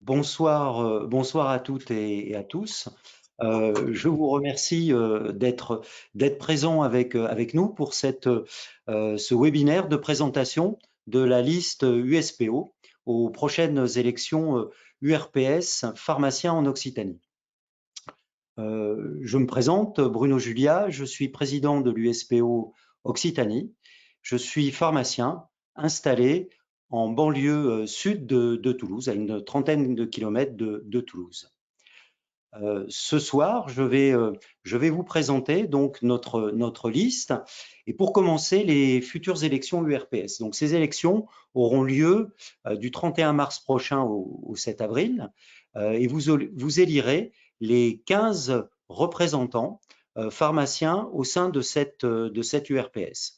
Bonsoir à toutes et à tous. Je vous remercie d'être présents avec nous pour ce webinaire de présentation de la liste USPO aux prochaines élections URPS pharmacien en Occitanie. Je me présente, Bruno Julia, je suis président de l'USPO Occitanie. Je suis pharmacien installé en banlieue sud de Toulouse, à une trentaine de kilomètres de Toulouse. Ce soir, je vais vous présenter donc notre liste et pour commencer, les futures élections URPS. Donc, ces élections auront lieu du 31 mars prochain au 7 avril et vous élirez les 15 représentants pharmaciens au sein de cette URPS.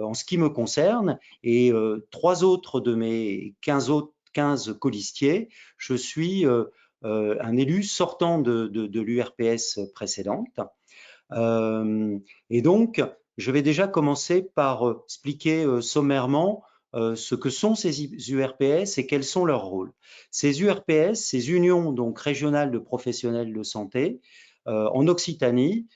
En ce qui me concerne et trois autres de mes 15 colistiers, je suis un élu sortant de l'URPS précédente. Et donc, je vais déjà commencer par expliquer sommairement ce que sont ces URPS et quels sont leurs rôles. Ces URPS, ces unions donc régionales de professionnels de santé, en Occitanie,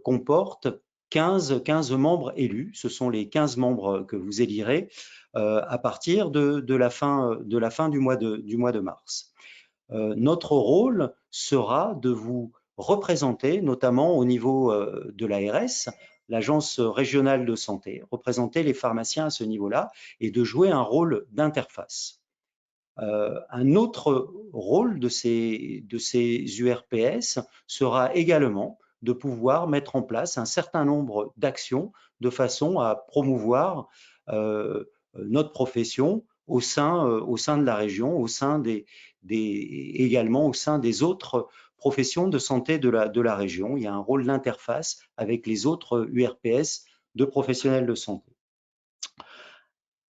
comportent 15 membres élus. Ce sont les 15 membres que vous élirez à partir de la fin du mois de mars. Notre rôle sera de vous représenter, notamment au niveau de l'ARS, l'Agence régionale de santé, représenter les pharmaciens à ce niveau-là et de jouer un rôle d'interface. Un autre rôle de ces URPS sera également de pouvoir mettre en place un certain nombre d'actions de façon à promouvoir notre profession au sein de la région, également au sein des autres professions de santé de la région. Il y a un rôle d'interface avec les autres URPS de professionnels de santé.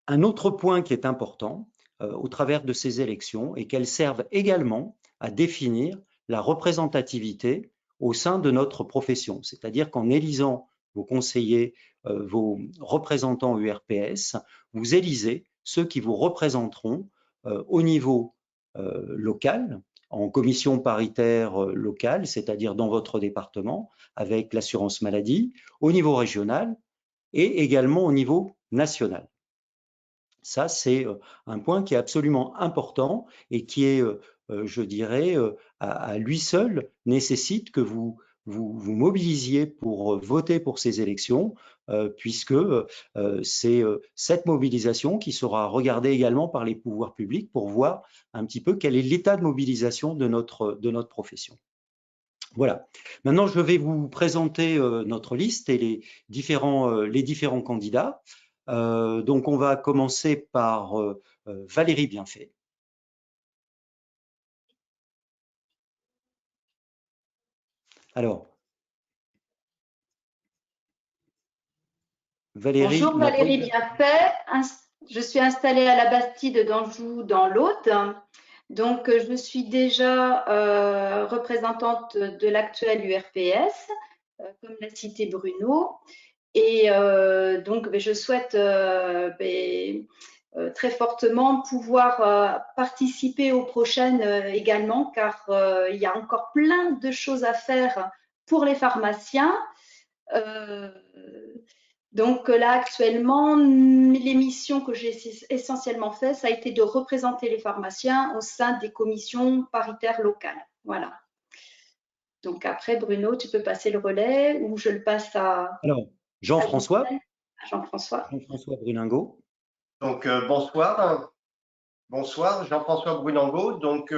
Un autre point qui est important au travers de ces élections est qu'elles servent également à définir la représentativité au sein de notre profession. C'est-à-dire qu'en élisant vos conseillers, vos représentants URPS, vous élisez ceux qui vous représenteront au niveau local, en commission paritaire locale, c'est-à-dire dans votre département, avec l'assurance maladie, au niveau régional et également au niveau national. Ça, c'est un point qui est absolument important et qui est, je dirais, à lui seul, nécessite que vous mobilisiez pour voter pour ces élections, puisque c'est cette mobilisation qui sera regardée également par les pouvoirs publics pour voir un petit peu quel est l'état de mobilisation de notre profession. Voilà. Maintenant, je vais vous présenter notre liste et les différents candidats. Donc, on va commencer par Valérie Bienfait. Alors, Valérie. Bonjour Valérie Bienfait, je suis installée à la Bastide d'Anjou dans l'Aude. Donc, je suis déjà représentante de l'actuel URPS, comme l'a cité Bruno. Et donc, je souhaite très fortement pouvoir participer aux prochaines également, car il y a encore plein de choses à faire pour les pharmaciens. Donc là, actuellement, l'émission que j'ai essentiellement fait, ça a été de représenter les pharmaciens au sein des commissions paritaires locales. Voilà. Donc après, Bruno, tu peux passer le relais ou je le passe à… Alors, Jean-François. Jean-François Brunangot. Donc, bonsoir, Jean-François Brunangot. Donc,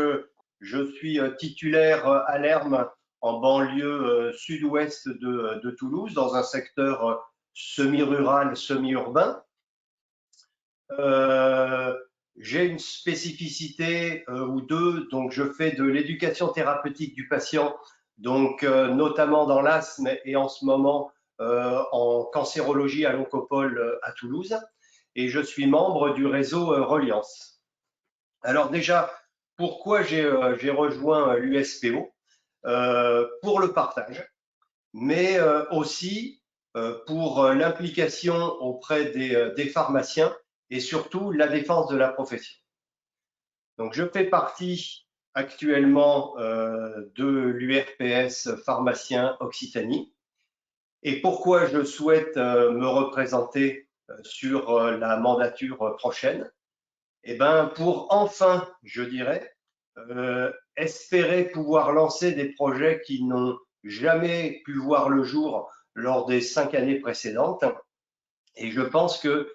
je suis titulaire à Lerme, en banlieue sud-ouest de Toulouse, dans un secteur semi-rural, semi-urbain. J'ai une spécificité ou deux, donc je fais de l'éducation thérapeutique du patient, donc notamment dans l'asthme et en ce moment en cancérologie à l'Oncopole à Toulouse, et je suis membre du réseau Reliance. Alors déjà, pourquoi j'ai rejoint l'USPO? Pour le partage, mais aussi pour l'implication auprès des pharmaciens et surtout la défense de la profession. Donc, je fais partie actuellement de l'URPS pharmacien Occitanie. Et pourquoi je souhaite me représenter sur la mandature prochaine? Eh bien, pour enfin, je dirais, espérer pouvoir lancer des projets qui n'ont jamais pu voir le jour lors des 5 années précédentes. Et je pense que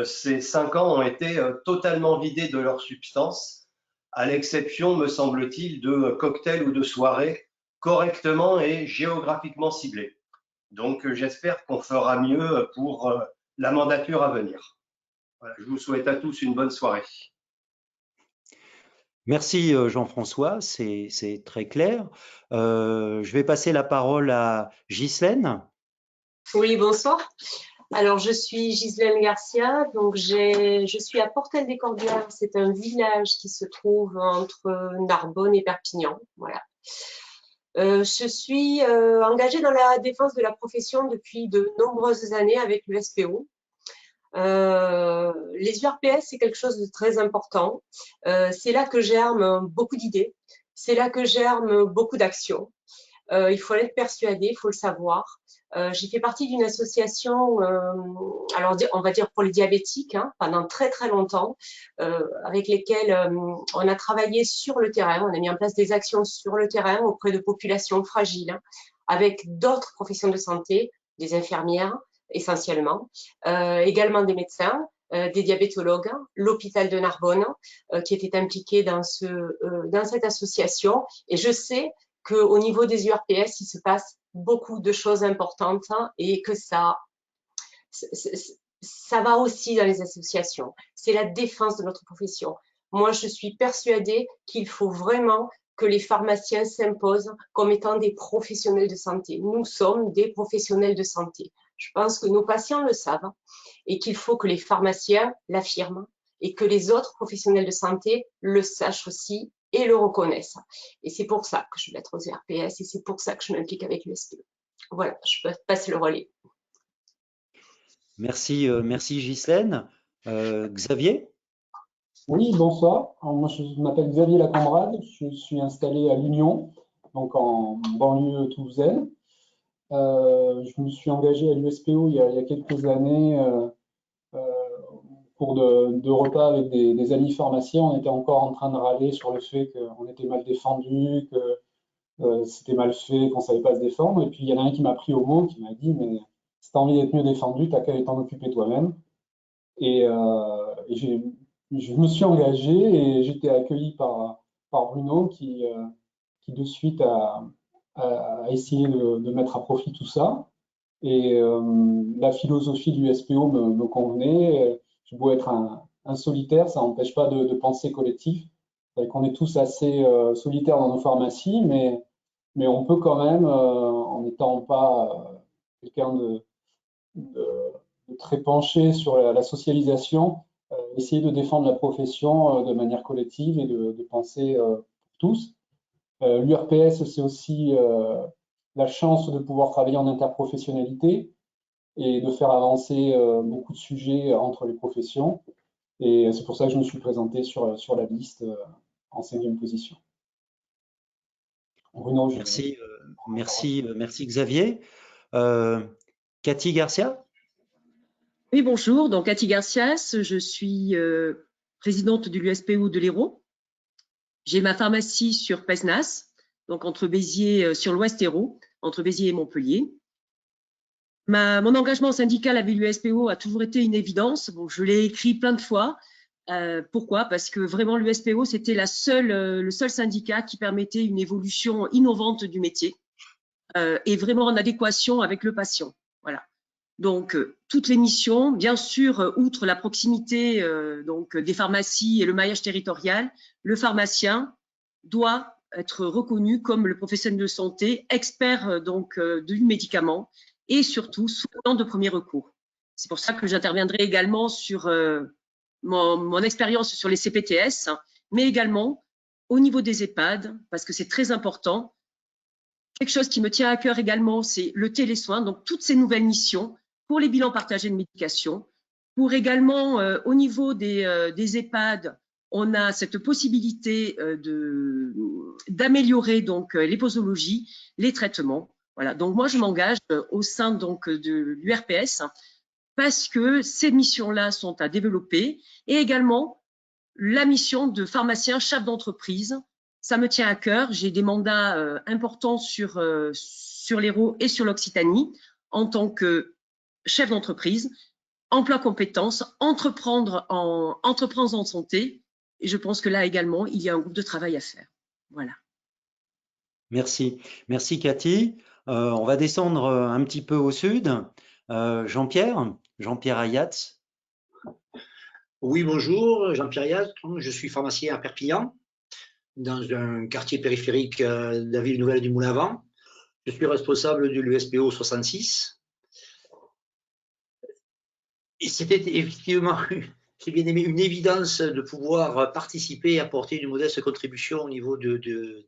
ces 5 ans ont été totalement vidés de leur substance, à l'exception, me semble-t-il, de cocktails ou de soirées correctement et géographiquement ciblés. Donc, j'espère qu'on fera mieux pour la mandature à venir. Voilà, je vous souhaite à tous une bonne soirée. Merci Jean-François, c'est très clair. Je vais passer la parole à Ghislaine. Oui, bonsoir. Alors, je suis Ghislaine Garcia, donc je suis à Portel-des-Corbières. C'est un village qui se trouve entre Narbonne et Perpignan. Voilà. Je suis engagée dans la défense de la profession depuis de nombreuses années avec l'USPO. Les URPS, c'est quelque chose de très important. C'est là que germent beaucoup d'idées. C'est là que germent beaucoup d'actions. Il faut en être persuadé, il faut le savoir. J'ai fait partie d'une association, alors on va dire pour les diabétiques, hein, pendant très très longtemps, avec lesquelles on a travaillé sur le terrain, on a mis en place des actions sur le terrain auprès de populations fragiles, hein, avec d'autres professions de santé, des infirmières essentiellement, également des médecins, des diabétologues, l'hôpital de Narbonne qui était impliqué dans cette association. Et je sais qu'au niveau des URPS, il se passe beaucoup de choses importantes et que ça va aussi dans les associations. C'est la défense de notre profession. Moi, je suis persuadée qu'il faut vraiment que les pharmaciens s'imposent comme étant des professionnels de santé. Nous sommes des professionnels de santé. Je pense que nos patients le savent et qu'il faut que les pharmaciens l'affirment et que les autres professionnels de santé le sachent aussi et le reconnaissent. Et c'est pour ça que je vais être aux RPS et c'est pour ça que je m'implique avec l'USPO. Voilà, je peux passer le relais. Merci, merci Ghislaine. Xavier? Oui, bonsoir. Alors, moi, je m'appelle Xavier Lacombrade. Je suis installé à l'Union, donc en banlieue toulousaine. Je me suis engagé à l'USPO il y a quelques années pour de repas avec des amis pharmaciens. On était encore en train de râler sur le fait qu'on était mal défendu, que c'était mal fait, qu'on ne savait pas se défendre. Et puis, il y en a un qui m'a pris au mot, qui m'a dit, mais si tu as envie d'être mieux défendu, tu n'as qu'à t'en occuper toi-même. Et je me suis engagé et j'étais accueilli par Bruno qui de suite a essayé de mettre à profit tout ça. Et la philosophie du SPO me convenait. Je dois être un solitaire, ça n'empêche pas de penser collectif. On est tous assez solitaires dans nos pharmacies, mais on peut quand même, en n'étant pas quelqu'un de très penché sur la socialisation, essayer de défendre la profession de manière collective et de penser pour tous. L'URPS, c'est aussi la chance de pouvoir travailler en interprofessionnalité et de faire avancer beaucoup de sujets entre les professions. Et c'est pour ça que je me suis présenté sur la liste en 5e position. Bruno, merci Xavier. Cathy Garcia? Oui, bonjour. Donc, Cathy Garcias, je suis présidente de l'USPO de l'Hérault. J'ai ma pharmacie sur Pesnas, donc entre Béziers, sur l'Ouest Hérault, entre Béziers et Montpellier. Mon engagement syndical avec l'USPO a toujours été une évidence. Bon, je l'ai écrit plein de fois. Pourquoi? Parce que vraiment l'USPO, c'était le seul syndicat qui permettait une évolution innovante du métier et vraiment en adéquation avec le patient. Voilà. Donc, toutes les missions, bien sûr, outre la proximité donc des pharmacies et le maillage territorial, le pharmacien doit être reconnu comme le professionnel de santé, expert donc du médicament et surtout soignant de premier recours. C'est pour ça que j'interviendrai également sur mon expérience sur les CPTS, mais également au niveau des EHPAD, parce que c'est très important. Quelque chose qui me tient à cœur également, c'est le télésoin, donc toutes ces nouvelles missions pour les bilans partagés de médication, pour également au niveau des EHPAD, on a cette possibilité d'améliorer donc les posologies, les traitements. Voilà. Donc moi, je m'engage au sein donc de l'URPS parce que ces missions-là sont à développer et également la mission de pharmacien chef d'entreprise. Ça me tient à cœur. J'ai des mandats importants sur l'Hérault et sur l'Occitanie en tant que chef d'entreprise, emploi compétences, entreprendre en santé. Et je pense que là également, il y a un groupe de travail à faire. Voilà. Merci. Merci Cathy. On va descendre un petit peu au sud. Jean-Pierre Ayatz. Oui, bonjour, Jean-Pierre Ayatz. Je suis pharmacien à Perpignan, dans un quartier périphérique de la ville nouvelle du Moulin-à-Vent. Je suis responsable de l'USPO 66. Et c'était effectivement, j'ai bien aimé, une évidence de pouvoir participer et apporter une modeste contribution au niveau de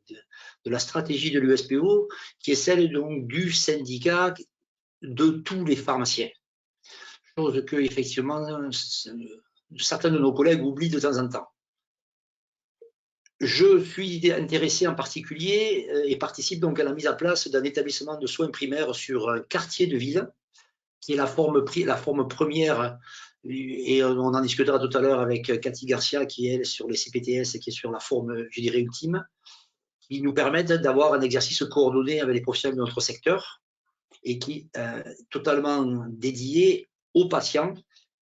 la stratégie de l'USPO, qui est celle donc du syndicat de tous les pharmaciens. Chose que, effectivement, certains de nos collègues oublient de temps en temps. Je suis intéressé en particulier et participe donc à la mise en place d'un établissement de soins primaires sur un quartier de ville, qui est la forme première, et on en discutera tout à l'heure avec Cathy Garcia, qui est elle sur les CPTS, qui est sur la forme, je dirais, ultime, qui nous permettent d'avoir un exercice coordonné avec les professionnels de notre secteur et qui est totalement dédié aux patients,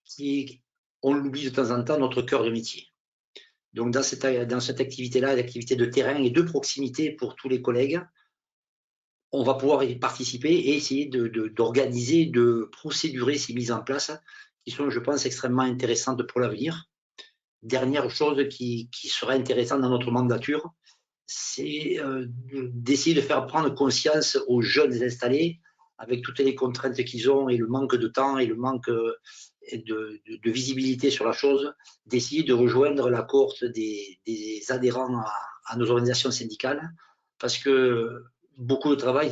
qui, on l'oublie de temps en temps, notre cœur de métier. Donc dans cette activité-là, l'activité de terrain et de proximité pour tous les collègues, on va pouvoir y participer et essayer d'organiser, de procédurer ces mises en place qui sont, je pense, extrêmement intéressantes pour l'avenir. Dernière chose qui sera intéressante dans notre mandature, c'est d'essayer de faire prendre conscience aux jeunes installés, avec toutes les contraintes qu'ils ont et le manque de temps et le manque de visibilité sur la chose, d'essayer de rejoindre la cohorte des adhérents à nos organisations syndicales, parce que beaucoup de travail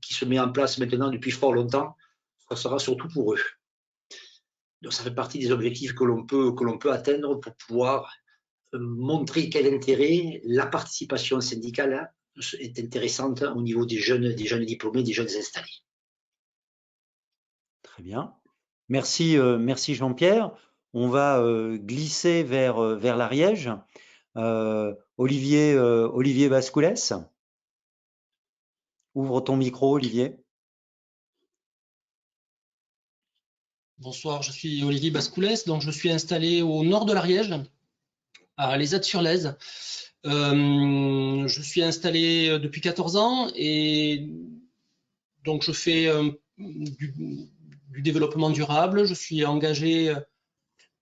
qui se met en place maintenant depuis fort longtemps, ça sera surtout pour eux. Donc ça fait partie des objectifs que l'on peut atteindre pour pouvoir montrer quel intérêt la participation syndicale est intéressante au niveau des jeunes diplômés, des jeunes installés. Très bien. Merci, merci Jean-Pierre. On va glisser vers l'Ariège. Olivier Bascoulès. Ouvre ton micro, Olivier. Bonsoir, je suis Olivier Bascoulès, donc je suis installé au nord de l'Ariège, à Les Hâtes-sur-Lèze. Je suis installé depuis 14 ans et donc je fais du développement durable. Je suis engagé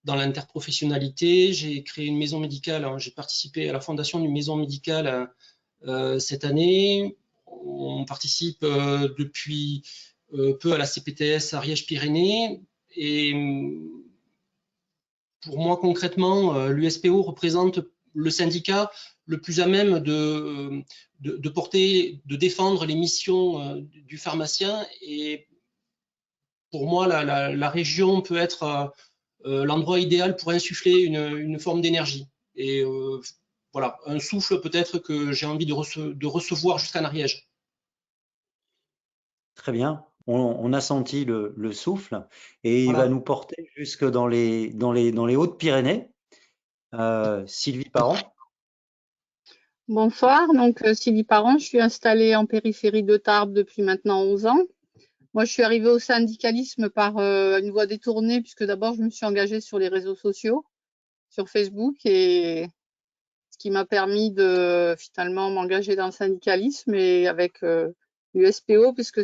dans l'interprofessionnalité. J'ai créé une maison médicale. J'ai participé à la fondation d'une maison médicale cette année. On participe depuis peu à la CPTS Ariège-Pyrénées. Et pour moi, concrètement, l'USPO représente le syndicat le plus à même de porter, de défendre les missions du pharmacien. Et pour moi, la région peut être l'endroit idéal pour insuffler une forme d'énergie. Et voilà, un souffle peut-être que j'ai envie de recevoir jusqu'en Ariège. Très bien. On a senti le souffle et Voilà. il va nous porter jusque dans les Hautes-Pyrénées. Sylvie Parent. Bonsoir, donc Sylvie Parent, je suis installée en périphérie de Tarbes depuis maintenant 11 ans. Moi, je suis arrivée au syndicalisme par une voie détournée, puisque d'abord, je me suis engagée sur les réseaux sociaux, sur Facebook, et ce qui m'a permis de finalement m'engager dans le syndicalisme et avec l'USPO, puisque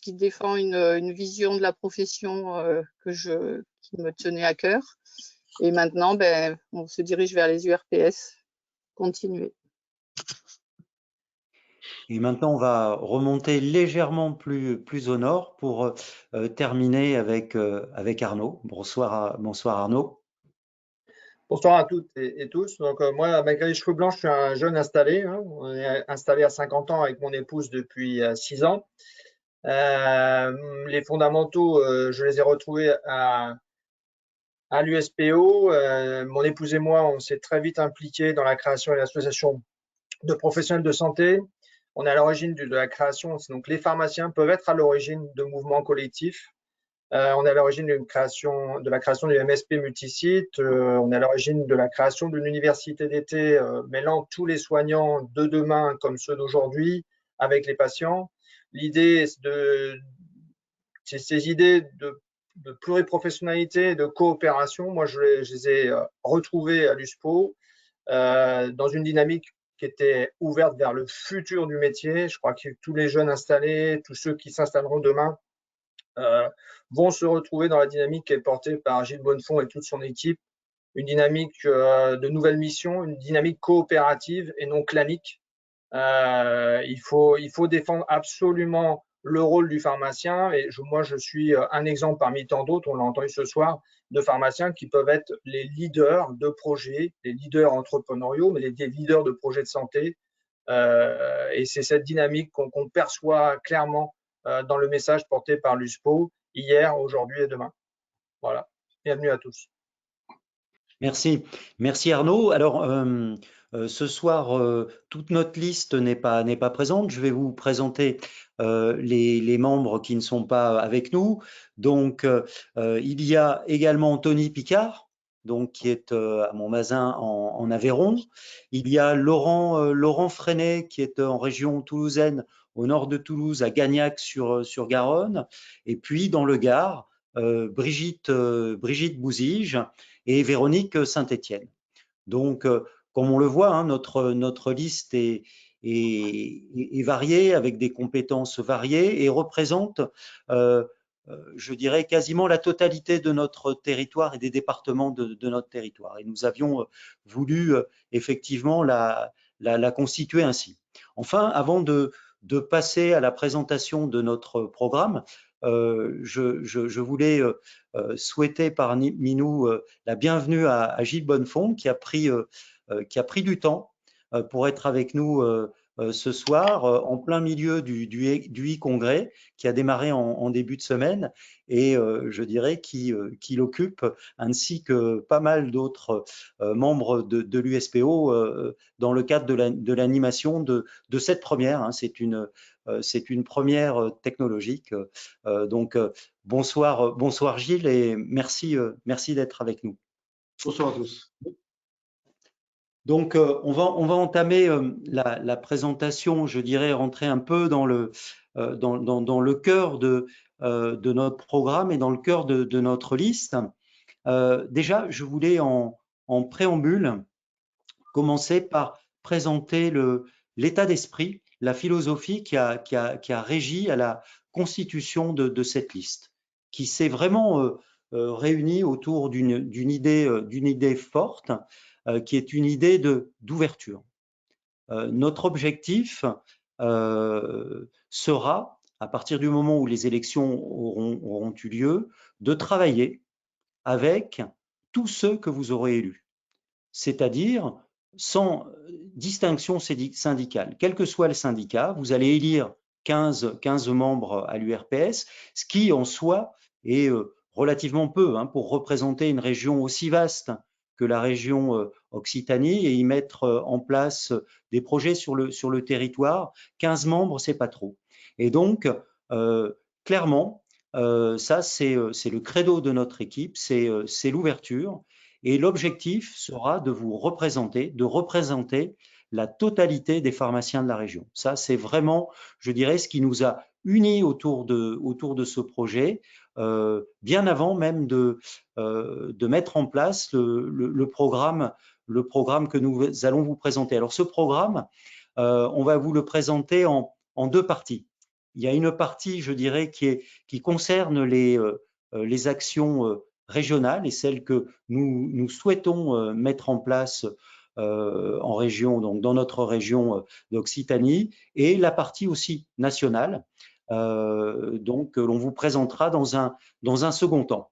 qu'il défend une vision de la profession qui me tenait à cœur. Et maintenant, on se dirige vers les URPS. Continuer. Et maintenant, on va remonter légèrement plus au nord pour terminer avec Arnaud. Bonsoir Arnaud. Bonsoir à toutes et tous. Donc moi, malgré les cheveux blancs, je suis un jeune installé. Hein. On est installé à 50 ans avec mon épouse depuis 6 ans. Les fondamentaux, je les ai retrouvés À l'USPO, mon épouse et moi, on s'est très vite impliqués dans la création et l'association de professionnels de santé. On est à l'origine de la création, donc les pharmaciens peuvent être à l'origine de mouvements collectifs. On est à l'origine de la création du MSP multisite. On est à l'origine de la création d'une université d'été mêlant tous les soignants de demain comme ceux d'aujourd'hui avec les patients. L'idée, c'est ces idées de pluriprofessionnalité et de coopération. Moi, je les ai retrouvées à l'USPO dans une dynamique qui était ouverte vers le futur du métier. Je crois que tous les jeunes installés, tous ceux qui s'installeront demain, vont se retrouver dans la dynamique qui est portée par Gilles Bonnefond et toute son équipe, une dynamique de nouvelles missions, une dynamique coopérative et non clanique. Il faut défendre absolument le rôle du pharmacien et moi je suis un exemple parmi tant d'autres, on l'a entendu ce soir, de pharmaciens qui peuvent être les leaders de projets, les leaders entrepreneuriaux, mais les leaders de projets de santé. Et c'est cette dynamique qu'on perçoit clairement dans le message porté par l'USPO hier, aujourd'hui et demain. Voilà, bienvenue à tous. Merci, merci Arnaud. Alors ce soir, toute notre liste n'est pas présente. Je vais vous présenter les membres qui ne sont pas avec nous. Donc il y a également Tony Picard, donc qui est à Montmazin en Aveyron. Il y a Laurent Freinet qui est en région toulousaine, au nord de Toulouse, à Gagnac-sur-Garonne. Et puis dans le Gard, Brigitte Bouzige et Véronique Saint-Étienne. Donc, comme on le voit, hein, notre liste est variée, avec des compétences variées et représente, je dirais, quasiment la totalité de notre territoire et des départements de notre territoire. Et nous avions voulu effectivement la constituer ainsi. Enfin, avant de passer à la présentation de notre programme, je voulais souhaiter parmi nous la bienvenue à Gilles Bonnefond qui a pris du temps pour être avec nous ce soir en plein milieu du e-congrès qui a démarré en début de semaine et je dirais qu'il occupe ainsi que pas mal d'autres membres de l'USPO dans le cadre de l'animation de cette première. Hein, c'est une première technologique. Donc bonsoir Gilles et merci d'être avec nous. Bonsoir à tous. Donc on va entamer la présentation, je dirais rentrer un peu dans le cœur de notre programme et dans le cœur de notre liste. Déjà, je voulais en préambule commencer par présenter l'état d'esprit, la philosophie qui a régi à la constitution de cette liste, qui s'est vraiment réunie autour d'une idée forte, qui est une idée d'ouverture. Notre objectif sera, à partir du moment où les élections auront eu lieu, de travailler avec tous ceux que vous aurez élus, c'est-à-dire sans distinction syndicale. Quel que soit le syndicat, vous allez élire 15 membres à l'URPS, ce qui en soi est relativement peu hein, pour représenter une région aussi vaste que la région Occitanie et y mettre en place des projets sur le territoire. 15 membres, c'est pas trop. Et donc, clairement, ça, c'est le credo de notre équipe, c'est l'ouverture. Et l'objectif sera de vous représenter, la totalité des pharmaciens de la région. Ça, c'est vraiment, je dirais, ce qui nous a unis autour de ce projet, bien avant même de mettre en place le programme que nous allons vous présenter. Alors, ce programme, on va vous le présenter en deux parties. Il y a une partie, je dirais, qui concerne les actions régionales et celles que nous souhaitons mettre en place en région, donc dans notre région d'Occitanie, et la partie aussi nationale, donc que l'on vous présentera dans un second temps.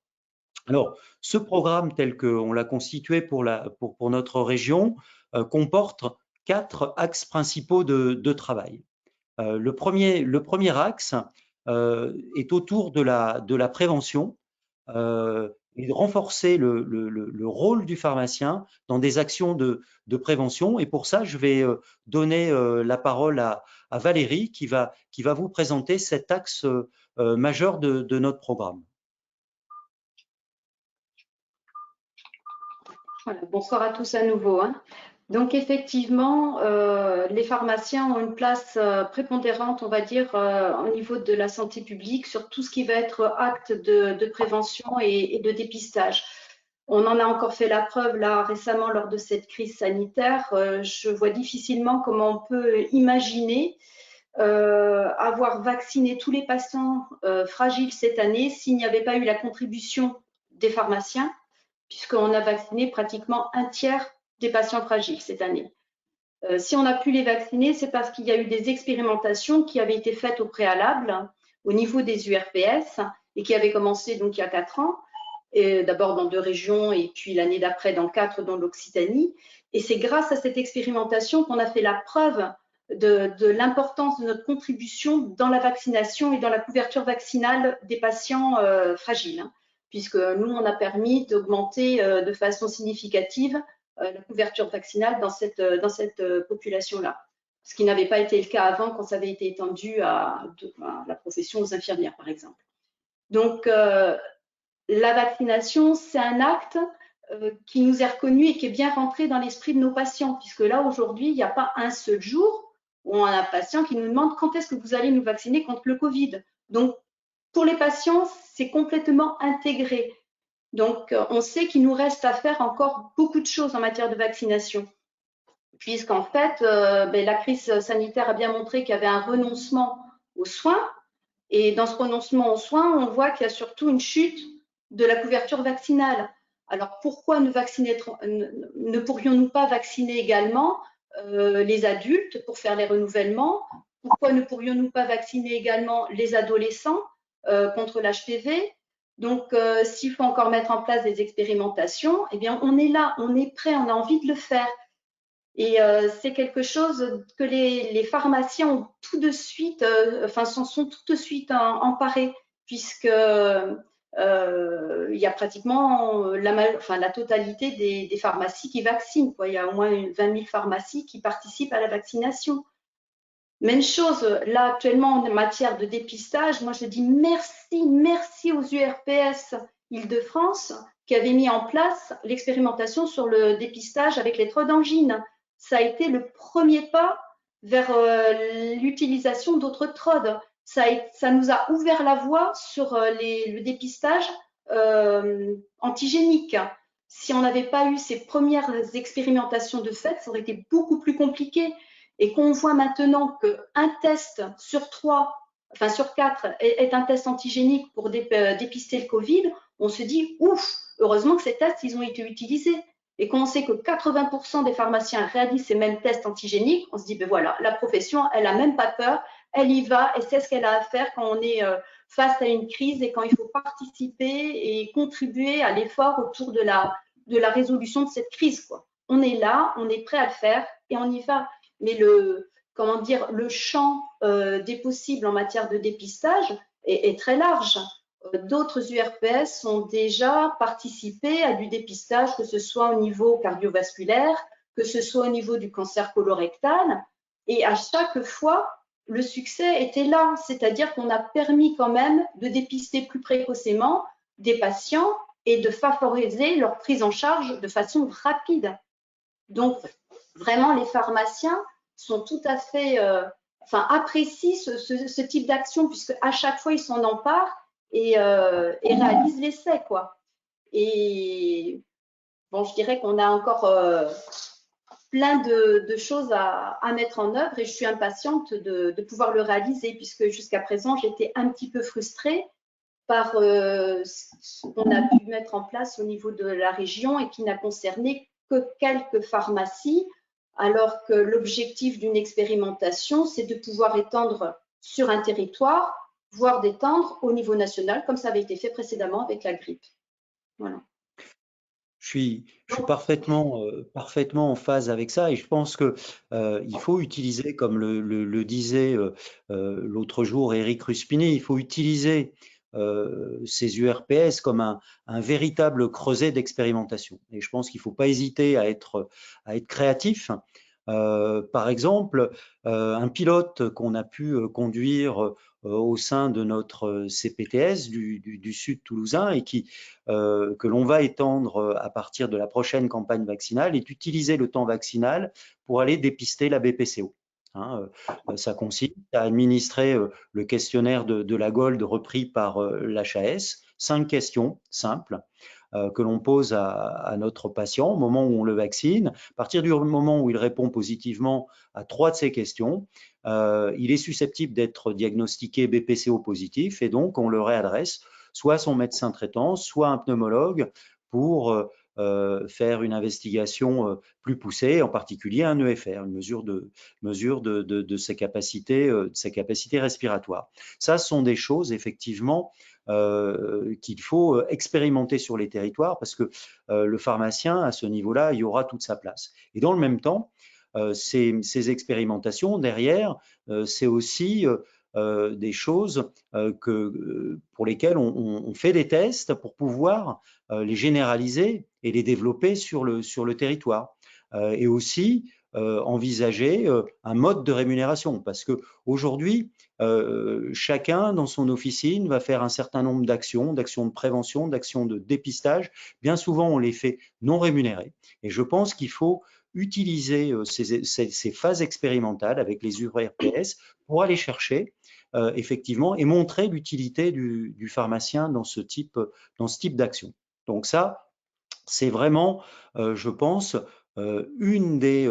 Alors, ce programme tel qu'on l'a constitué pour notre région comporte 4 axes principaux de travail. Le premier axe est autour de la prévention et de renforcer le rôle du pharmacien dans des actions de prévention. Et pour ça, je vais donner la parole à Valérie qui va vous présenter cet axe majeur de notre programme. Voilà, bonsoir à tous à nouveau. Donc effectivement, les pharmaciens ont une place prépondérante, on va dire, au niveau de la santé publique sur tout ce qui va être acte de prévention et de dépistage. On en a encore fait la preuve là récemment lors de cette crise sanitaire. Je vois difficilement comment on peut imaginer avoir vacciné tous les patients fragiles cette année s'il n'y avait pas eu la contribution des pharmaciens, puisqu'on a vacciné pratiquement un tiers des patients fragiles cette année. Si on a pu les vacciner, c'est parce qu'il y a eu des expérimentations qui avaient été faites au préalable au niveau des URPS et qui avaient commencé donc il y a 4 ans, d'abord dans 2 régions et puis l'année d'après dans 4 dans l'Occitanie. Et c'est grâce à cette expérimentation qu'on a fait la preuve de l'importance de notre contribution dans la vaccination et dans la couverture vaccinale des patients fragiles, puisque nous, on a permis d'augmenter de façon significative la couverture vaccinale dans cette population-là, ce qui n'avait pas été le cas avant quand ça avait été étendu à la profession aux infirmières, par exemple. Donc, la vaccination, c'est un acte qui nous est reconnu et qui est bien rentré dans l'esprit de nos patients, puisque là, aujourd'hui, il n'y a pas un seul jour où on a un patient qui nous demande quand est-ce que vous allez nous vacciner contre le Covid. Donc, pour les patients, c'est complètement intégré. Donc, on sait qu'il nous reste à faire encore beaucoup de choses en matière de vaccination, puisqu'en fait, la crise sanitaire a bien montré qu'il y avait un renoncement aux soins. Et dans ce renoncement aux soins, on voit qu'il y a surtout une chute de la couverture vaccinale. Alors, pourquoi ne pourrions-nous pas vacciner également les adultes pour faire les renouvellements? Pourquoi ne pourrions-nous pas vacciner également les adolescents contre l'HPV? Donc, s'il faut encore mettre en place des expérimentations, eh bien, on est là, on est prêt, on a envie de le faire. Et c'est quelque chose que les pharmaciens ont tout de suite, s'en sont tout de suite emparés, puisque il y a pratiquement la totalité des pharmacies qui vaccinent, quoi. Il y a au moins 20 000 pharmacies qui participent à la vaccination. Même chose, là actuellement en matière de dépistage, moi je dis merci aux URPS Île-de-France qui avaient mis en place l'expérimentation sur le dépistage avec les treux d'angine. Ça a été le premier pas vers l'utilisation d'autres trodes. Ça nous a ouvert la voie sur le dépistage antigénique. Si on n'avait pas eu ces premières expérimentations de fait, ça aurait été beaucoup plus compliqué. Et qu'on voit maintenant qu'un test sur 4 est un test antigénique pour dépister le Covid, on se dit ouf, heureusement que ces tests ils ont été utilisés. Et quand on sait que 80% des pharmaciens réalisent ces mêmes tests antigéniques, on se dit ben voilà, la profession elle n'a même pas peur, elle y va et c'est ce qu'elle a à faire quand on est face à une crise et quand il faut participer et contribuer à l'effort autour de la résolution de cette crise, quoi. On est là, on est prêt à le faire et on y va. Mais le champ des possibles en matière de dépistage est très large. D'autres URPS ont déjà participé à du dépistage, que ce soit au niveau cardiovasculaire, que ce soit au niveau du cancer colorectal. Et à chaque fois, le succès était là, c'est-à-dire qu'on a permis quand même de dépister plus précocement des patients et de favoriser leur prise en charge de façon rapide. Donc, vraiment, les pharmaciens sont tout à fait, apprécient ce type d'action puisque à chaque fois, ils s'en emparent et réalisent l'essai, quoi. Et bon, je dirais qu'on a encore plein de choses à mettre en œuvre et je suis impatiente de pouvoir le réaliser puisque jusqu'à présent, j'étais un petit peu frustrée par ce qu'on a pu mettre en place au niveau de la région et qui n'a concerné que quelques pharmacies, alors que l'objectif d'une expérimentation, c'est de pouvoir étendre sur un territoire, voire d'étendre au niveau national, comme ça avait été fait précédemment avec la grippe. Voilà. Je suis parfaitement en phase avec ça et je pense que il faut utiliser, comme le disait l'autre jour Éric Ruspini, il faut utiliser ces URPS comme un véritable creuset d'expérimentation. Et je pense qu'il ne faut pas hésiter à être créatif. Par exemple, un pilote qu'on a pu conduire au sein de notre CPTS du Sud toulousain et que l'on va étendre à partir de la prochaine campagne vaccinale est d'utiliser le temps vaccinal pour aller dépister la BPCO. Ça consiste à administrer le questionnaire de la Gold repris par l'HAS, 5 questions simples que l'on pose à notre patient au moment où on le vaccine. À partir du moment où il répond positivement à 3 de ces questions, il est susceptible d'être diagnostiqué BPCO positif et donc on le réadresse soit à son médecin traitant, soit à un pneumologue pour faire une investigation plus poussée, en particulier un EFR, une mesure de ses capacités respiratoires. Ça, ce sont des choses effectivement qu'il faut expérimenter sur les territoires parce que le pharmacien, à ce niveau-là, il y aura toute sa place. Et dans le même temps, ces expérimentations, derrière, c'est aussi des choses pour lesquelles on fait des tests pour pouvoir les généraliser et les développer sur le territoire. Et aussi envisager un mode de rémunération parce qu'aujourd'hui, chacun dans son officine va faire un certain nombre d'actions de prévention, d'actions de dépistage. Bien souvent, on les fait non rémunérées. Et je pense qu'il faut utiliser ces phases expérimentales avec les URPS pour aller chercher effectivement et montrer l'utilité du pharmacien dans ce type d'action. Donc ça, c'est vraiment, je pense, une des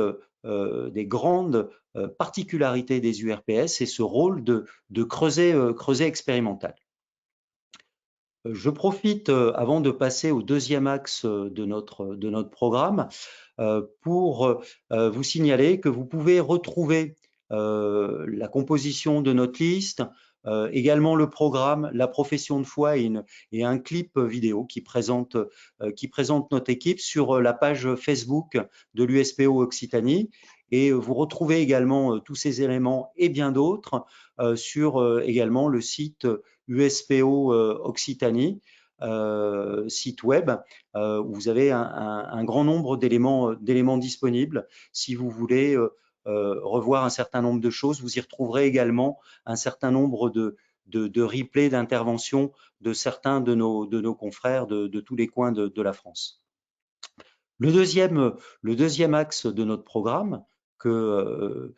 grandes particularités des URPS, c'est ce rôle de creuset expérimental. Je profite, avant de passer au deuxième axe de notre programme, pour vous signaler que vous pouvez retrouver la composition de notre liste, également le programme, la profession de foi et un clip vidéo qui présente notre équipe sur la page Facebook de l'USPO Occitanie. Et vous retrouvez également tous ces éléments et bien d'autres sur également le site USPO Occitanie, site web, où vous avez un grand nombre d'éléments disponibles. Si vous voulez revoir un certain nombre de choses, vous y retrouverez également un certain nombre de replays d'intervention de certains de nos confrères de tous les coins de la France. Le deuxième axe de notre programme que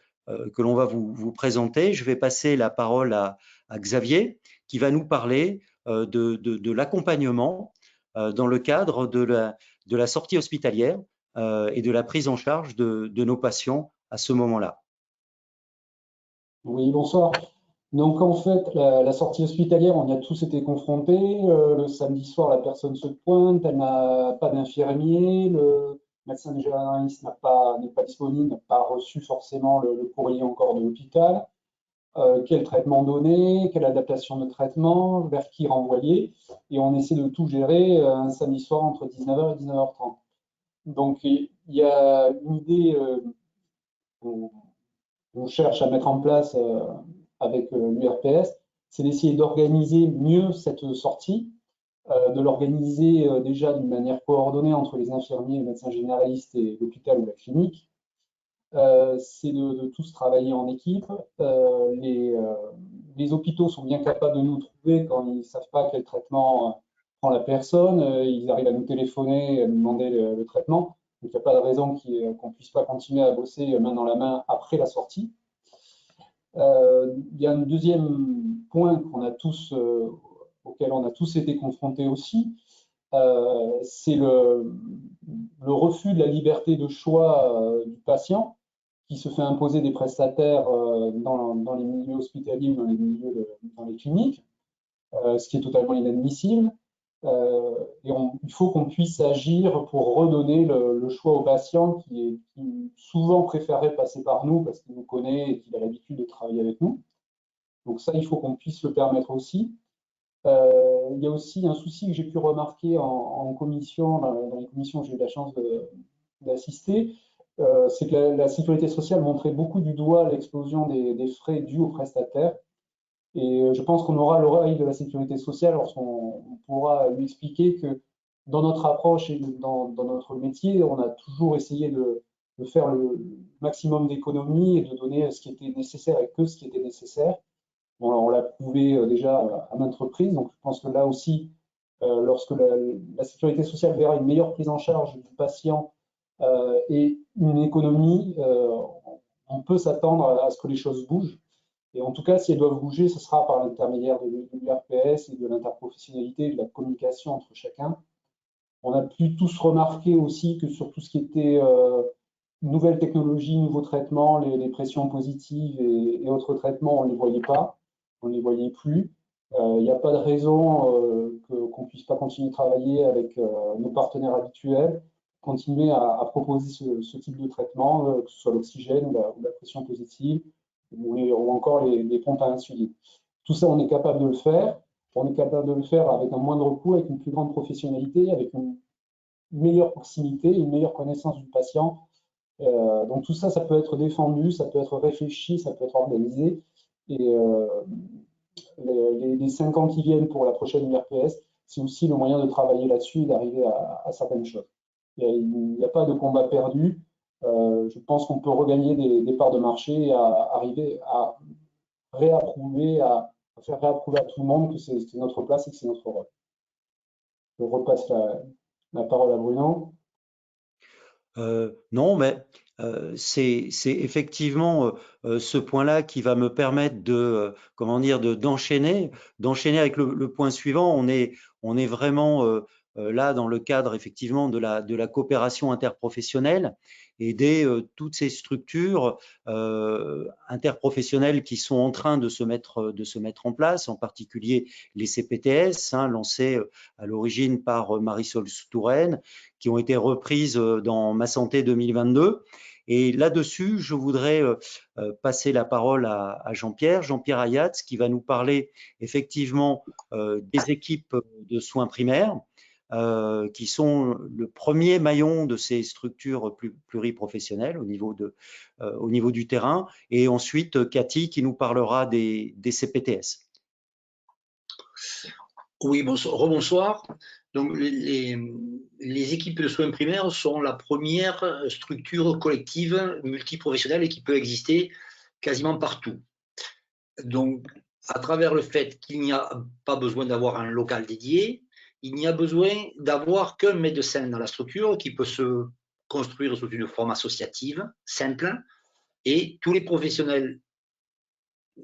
l'on va vous présenter, je vais passer la parole à Xavier qui va nous parler de l'accompagnement dans le cadre de la sortie hospitalière et de la prise en charge de nos patients à ce moment-là. Oui, bonsoir. Donc en fait, la sortie hospitalière, on y a tous été confrontés. Le samedi soir, la personne se pointe, elle n'a pas d'infirmier, le médecin généraliste n'est pas disponible, n'a pas reçu forcément le courrier encore de l'hôpital. Quel traitement donner, quelle adaptation de traitement, vers qui renvoyer. Et on essaie de tout gérer un samedi soir entre 19h et 19h30. Donc il y a une idée qu'on cherche à mettre en place avec l'URPS, c'est d'essayer d'organiser mieux cette sortie, de l'organiser déjà d'une manière coordonnée entre les infirmiers, les médecins généralistes et l'hôpital ou la clinique. C'est de tous travailler en équipe. Les hôpitaux sont bien capables de nous trouver quand ils ne savent pas quel traitement prend la personne. Ils arrivent à nous téléphoner, à nous demander le traitement. Donc, il n'y a pas de raison qu'on ne puisse pas continuer à bosser main dans la main après la sortie. Il y a un deuxième point auquel on a tous été confrontés aussi, c'est le refus de la liberté de choix du patient qui se fait imposer des prestataires dans les milieux hospitaliers ou dans les cliniques, ce qui est totalement inadmissible. Et il faut qu'on puisse agir pour redonner le choix au patient qui souvent préférerait passer par nous parce qu'il nous connaît et qu'il a l'habitude de travailler avec nous. Donc ça, il faut qu'on puisse le permettre aussi. Il y a aussi un souci que j'ai pu remarquer en commission, dans les commissions où j'ai eu la chance d'assister, c'est que la sécurité sociale montrait beaucoup du doigt l'explosion des frais dus aux prestataires. Et je pense qu'on aura l'oreille de la sécurité sociale lorsqu'on pourra lui expliquer que dans notre approche et dans notre métier, on a toujours essayé de faire le maximum d'économies et de donner ce qui était nécessaire et que ce qui était nécessaire. Bon, on l'a prouvé déjà à maintes reprises, donc je pense que là aussi, lorsque la sécurité sociale verra une meilleure prise en charge du patient et une économie, on peut s'attendre à ce que les choses bougent. Et en tout cas, si elles doivent bouger, ce sera par l'intermédiaire de l'URPS et de l'interprofessionnalité, de la communication entre chacun. On a pu tous remarquer aussi que sur tout ce qui était nouvelles technologies, nouveaux traitements, les pressions positives et autres traitements, on ne les voyait pas, on ne les voyait plus. Il n'y a pas de raison qu'on ne puisse pas continuer de travailler avec nos partenaires habituels, continuer à proposer ce type de traitement, que ce soit l'oxygène ou la pression positive, ou encore les pompes à insuline. Tout ça, on est capable de le faire. On est capable de le faire avec un moindre coût, avec une plus grande professionnalité, avec une meilleure proximité, une meilleure connaissance du patient. Donc tout ça, ça peut être défendu, ça peut être réfléchi, ça peut être organisé. Et les 5 ans qui viennent pour la prochaine URPS, c'est aussi le moyen de travailler là-dessus et d'arriver à certaines choses. Il n'y a pas de combat perdu. Je pense qu'on peut regagner des parts de marché et arriver à réapprouver, à faire réapprouver à tout le monde que c'est notre place et que c'est notre rôle. Je repasse la parole à Bruno. Non, mais c'est effectivement ce point-là qui va me permettre de, comment dire, d'enchaîner avec le point suivant. On est vraiment là dans le cadre effectivement de la coopération interprofessionnelle, aider toutes ces structures interprofessionnelles qui sont en train de se mettre en place, en particulier les CPTS, lancés à l'origine par Marisol Touraine, qui ont été reprises dans Ma Santé 2022. Et là-dessus, je voudrais passer la parole à Jean-Pierre Ayat, qui va nous parler effectivement des équipes de soins primaires, qui sont le premier maillon de ces structures pluriprofessionnelles au niveau du terrain. Et ensuite, Cathy qui nous parlera des CPTS. Oui, rebonsoir. Donc, les équipes de soins primaires sont la première structure collective multiprofessionnelle et qui peut exister quasiment partout. Donc, à travers le fait qu'il n'y a pas besoin d'avoir un local dédié, il n'y a besoin d'avoir qu'un médecin dans la structure qui peut se construire sous une forme associative, simple, et tous les professionnels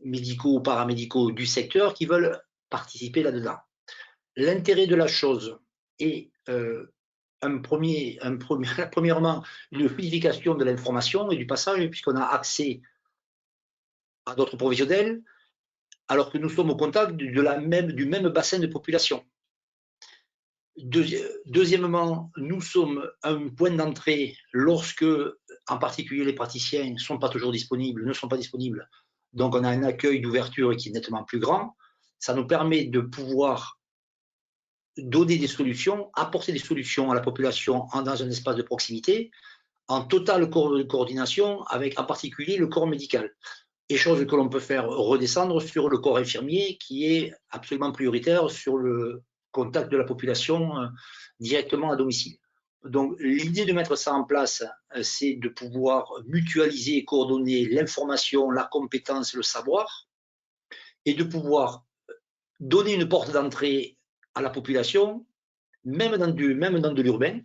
médicaux ou paramédicaux du secteur qui veulent participer là-dedans. L'intérêt de la chose est premièrement une fluidification de l'information et du passage, puisqu'on a accès à d'autres professionnels, alors que nous sommes au contact du même bassin de population. Deuxièmement, nous sommes un point d'entrée lorsque, en particulier, les praticiens ne sont pas toujours disponibles, ne sont pas disponibles. Donc, on a un accueil d'ouverture qui est nettement plus grand. Ça nous permet de pouvoir donner des solutions, apporter des solutions à la population dans un espace de proximité, en totale coordination avec en particulier le corps médical. Et chose que l'on peut faire redescendre sur le corps infirmier qui est absolument prioritaire sur le contact de la population directement à domicile. Donc l'idée de mettre ça en place, c'est de pouvoir mutualiser et coordonner l'information, la compétence, le savoir, et de pouvoir donner une porte d'entrée à la population, même dans de l'urbain,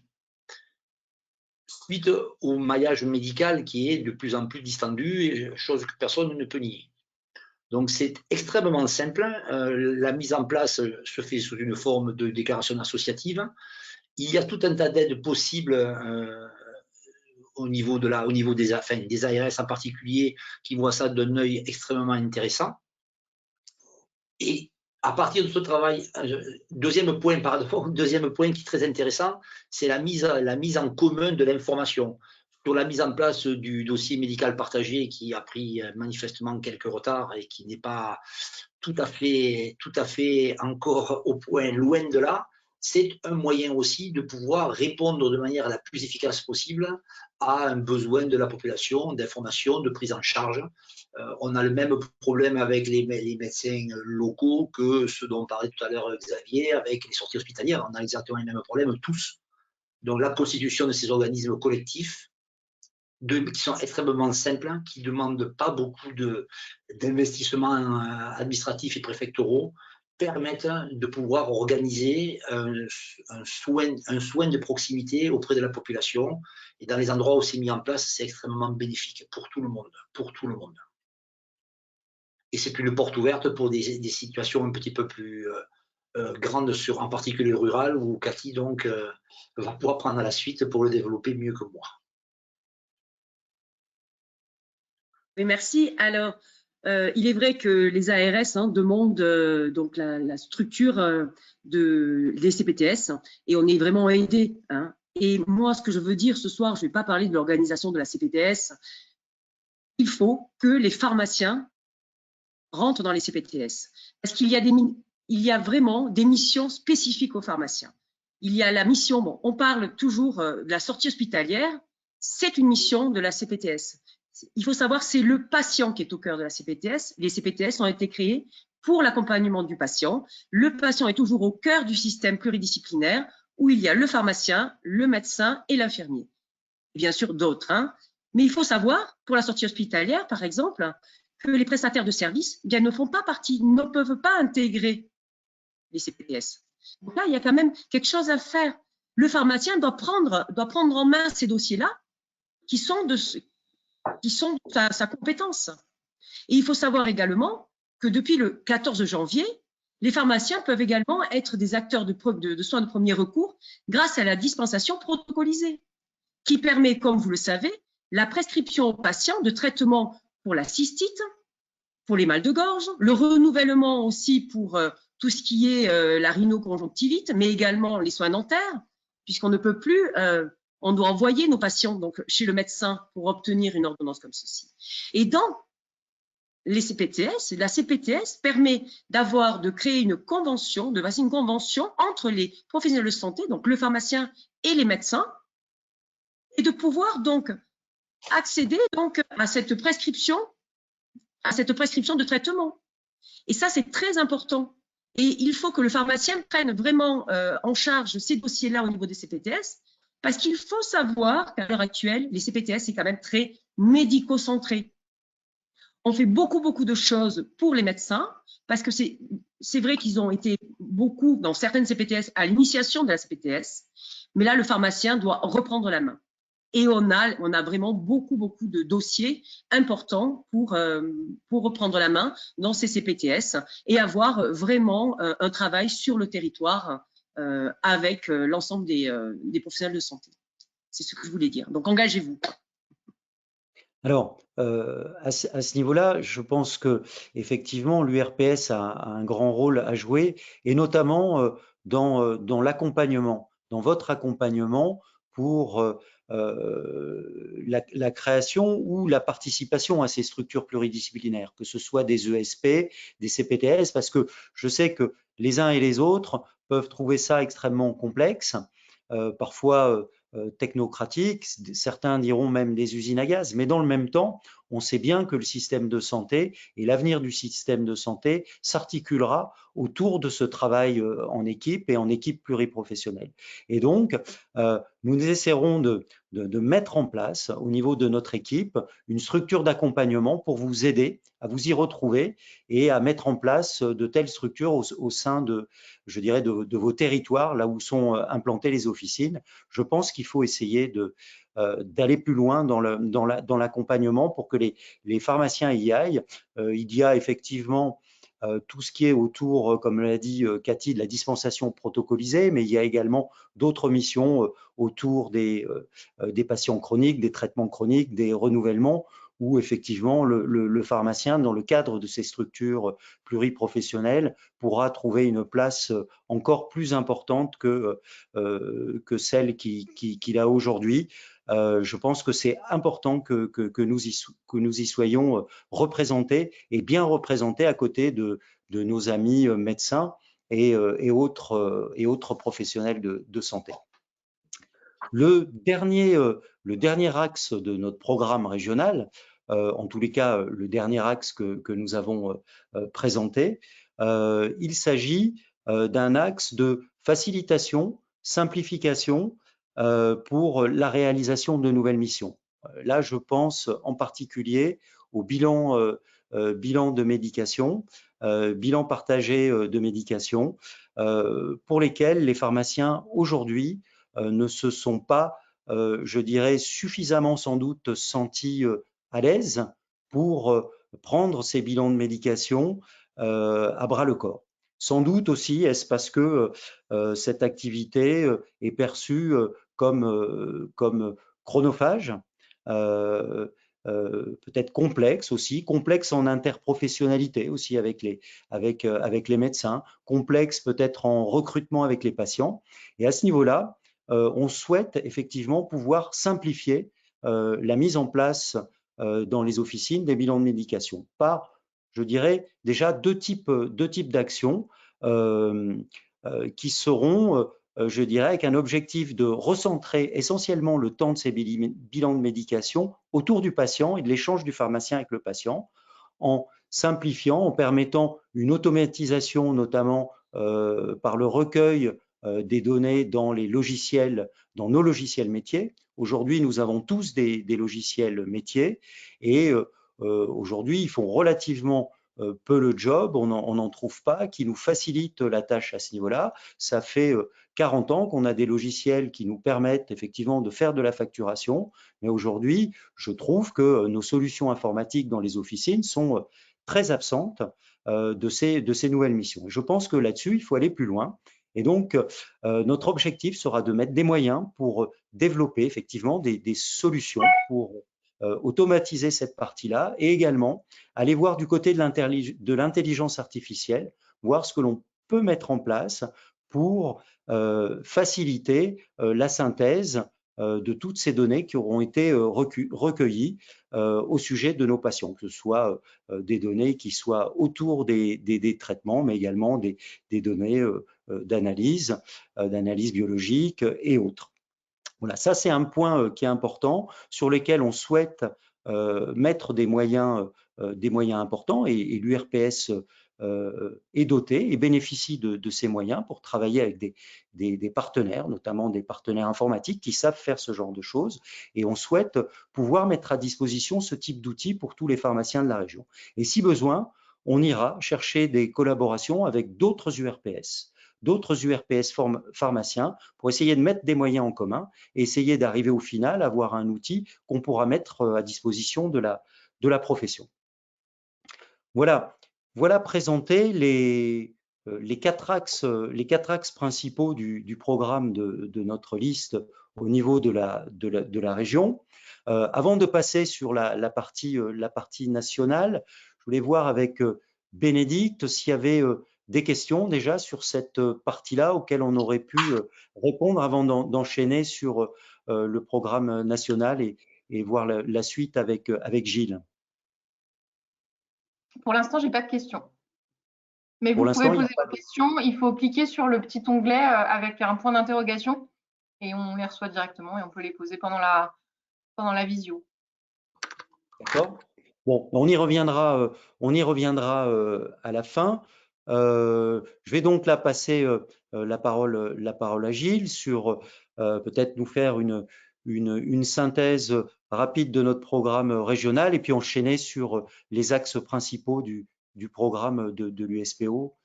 suite au maillage médical qui est de plus en plus distendu, chose que personne ne peut nier. Donc c'est extrêmement simple, la mise en place se fait sous une forme de déclaration associative. Il y a tout un tas d'aides possibles au niveau des ARS en particulier, qui voient ça d'un œil extrêmement intéressant. Et à partir de ce travail, deuxième point qui est très intéressant, c'est la mise en commun de l'information. Sur la mise en place du dossier médical partagé qui a pris manifestement quelques retards et qui n'est pas tout à fait encore au point, loin de là, c'est un moyen aussi de pouvoir répondre de manière la plus efficace possible à un besoin de la population d'information, de prise en charge. On a le même problème avec les médecins locaux que ce dont parlait tout à l'heure Xavier, avec les sorties hospitalières. On a exactement les mêmes problèmes tous. Donc la constitution de ces organismes collectifs qui sont extrêmement simples, qui ne demandent pas beaucoup d'investissements administratifs et préfectoraux, permettent de pouvoir organiser un soin de proximité auprès de la population. Et dans les endroits où c'est mis en place, c'est extrêmement bénéfique pour tout le monde. Pour tout le monde. Et c'est une porte ouverte pour des situations un petit peu plus grandes, en particulier rurales, où Cathy donc, va pouvoir prendre la suite pour le développer mieux que moi. Oui, merci. Alors, il est vrai que les ARS demandent donc la structure des CPTS et on est vraiment aidé. Et moi, ce que je veux dire ce soir, je ne vais pas parler de l'organisation de la CPTS. Il faut que les pharmaciens rentrent dans les CPTS parce qu'il y a vraiment des missions spécifiques aux pharmaciens. Il y a la mission, bon, on parle toujours de la sortie hospitalière, c'est une mission de la CPTS. Il faut savoir, c'est le patient qui est au cœur de la CPTS. Les CPTS ont été créés pour l'accompagnement du patient. Le patient est toujours au cœur du système pluridisciplinaire où il y a le pharmacien, le médecin et l'infirmier. Bien sûr, d'autres. Mais il faut savoir, pour la sortie hospitalière, par exemple, que les prestataires de services ne font pas partie, ne peuvent pas intégrer les CPTS. Donc là, il y a quand même quelque chose à faire. Le pharmacien doit prendre en main ces dossiers-là qui sont de sa compétence. Et il faut savoir également que depuis le 14 janvier, les pharmaciens peuvent également être des acteurs de soins de premier recours grâce à la dispensation protocolisée, qui permet, comme vous le savez, la prescription aux patients de traitements pour la cystite, pour les mal de gorge, le renouvellement aussi pour tout ce qui est la rhinoconjonctivite, mais également les soins dentaires, puisqu'on ne peut plus, on doit envoyer nos patients donc, chez le médecin pour obtenir une ordonnance comme ceci. Et dans les CPTS, la CPTS permet de créer une convention, de passer une convention entre les professionnels de santé, donc le pharmacien et les médecins, et de pouvoir donc accéder donc à cette prescription de traitement. Et ça, c'est très important. Et il faut que le pharmacien prenne vraiment en charge ces dossiers-là au niveau des CPTS, parce qu'il faut savoir qu'à l'heure actuelle, les CPTS, c'est quand même très médico-centré. On fait beaucoup de choses pour les médecins, parce que c'est vrai qu'ils ont été beaucoup, dans certaines CPTS, à l'initiation de la CPTS, mais là, le pharmacien doit reprendre la main. Et on a vraiment beaucoup de dossiers importants pour reprendre la main dans ces CPTS et avoir vraiment un travail sur le territoire avec l'ensemble des professionnels de santé. C'est ce que je voulais dire. Donc, engagez-vous. Alors, à ce niveau-là, je pense que effectivement, l'URPS a un grand rôle à jouer, et notamment dans l'accompagnement, dans votre accompagnement pour la création ou la participation à ces structures pluridisciplinaires, que ce soit des ESP, des CPTS, parce que je sais que les uns et les autres peuvent trouver ça extrêmement complexe, parfois technocratique, certains diront même des usines à gaz, mais dans le même temps, on sait bien que le système de santé et l'avenir du système de santé s'articulera autour de ce travail en équipe et en équipe pluriprofessionnelle. Et donc, nous essaierons de mettre en place au niveau de notre équipe une structure d'accompagnement pour vous aider à vous y retrouver et à mettre en place de telles structures au sein de, je dirais, de vos territoires, là où sont implantées les officines. Je pense qu'il faut essayer d'aller plus loin dans l'accompagnement pour que les pharmaciens y aillent. Il y a effectivement tout ce qui est autour, comme l'a dit Cathy, de la dispensation protocolisée, mais il y a également d'autres missions autour des patients chroniques, des traitements chroniques, des renouvellements, où effectivement le pharmacien, dans le cadre de ces structures pluriprofessionnelles, pourra trouver une place encore plus importante que celle qu'il a aujourd'hui. Je pense que c'est important que nous y soyons représentés et bien représentés à côté de nos amis médecins et autres professionnels de santé. Le dernier axe de notre programme régional, en tous les cas le dernier axe que nous avons présenté, il s'agit d'un axe de facilitation, simplification pour la réalisation de nouvelles missions. Là, je pense en particulier au bilan de médication, bilan partagé de médication, pour lesquels les pharmaciens aujourd'hui ne se sont pas, je dirais, suffisamment sans doute sentis à l'aise pour prendre ces bilans de médication à bras le corps. Sans doute aussi, est-ce parce que cette activité est perçue comme chronophage, peut-être complexe aussi, complexe en interprofessionnalité aussi avec les médecins, complexe peut-être en recrutement avec les patients. Et à ce niveau-là, on souhaite effectivement pouvoir simplifier la mise en place dans les officines des bilans de médication par, je dirais, déjà deux types d'actions qui seront, je dirais, avec un objectif de recentrer essentiellement le temps de ces bilans de médication autour du patient et de l'échange du pharmacien avec le patient, en simplifiant, en permettant une automatisation, notamment par le recueil des données dans les logiciels, dans nos logiciels métiers. Aujourd'hui, nous avons tous des logiciels métiers et aujourd'hui, ils font relativement peu le job, on n'en trouve pas, qui nous facilite la tâche à ce niveau-là. Ça fait 40 ans qu'on a des logiciels qui nous permettent effectivement de faire de la facturation, mais aujourd'hui, je trouve que nos solutions informatiques dans les officines sont très absentes de ces nouvelles missions. Je pense que là-dessus, il faut aller plus loin. Et donc, notre objectif sera de mettre des moyens pour développer effectivement des solutions pour automatiser cette partie-là et également aller voir du côté de l'intelligence artificielle, voir ce que l'on peut mettre en place pour faciliter la synthèse de toutes ces données qui auront été recueillies au sujet de nos patients, que ce soit des données qui soient autour des traitements, mais également des données d'analyse biologique et autres. Voilà, ça c'est un point qui est important, sur lequel on souhaite mettre des moyens importants et l'URPS est doté et bénéficie de ces moyens pour travailler avec des partenaires, notamment des partenaires informatiques qui savent faire ce genre de choses, et on souhaite pouvoir mettre à disposition ce type d'outils pour tous les pharmaciens de la région. Et si besoin, on ira chercher des collaborations avec d'autres URPS pharmaciens pour essayer de mettre des moyens en commun et essayer d'arriver au final à avoir un outil qu'on pourra mettre à disposition de la profession. Voilà présenté les 4 axes principaux du programme de notre liste au niveau de la région. Avant de passer sur la partie nationale, je voulais voir avec Bénédicte s'il y avait des questions déjà sur cette partie-là auxquelles on aurait pu répondre avant d'enchaîner sur le programme national et voir la suite avec Gilles. Pour l'instant, je n'ai pas de questions. Mais vous pouvez poser vos questions. Il faut cliquer sur le petit onglet avec un point d'interrogation et on les reçoit directement et on peut les poser pendant la visio. D'accord. Bon, on y reviendra à la fin. Je vais donc là passer la parole à Gilles sur peut-être nous faire une synthèse rapide de notre programme régional et puis enchaîner sur les axes principaux du programme de l'USPO.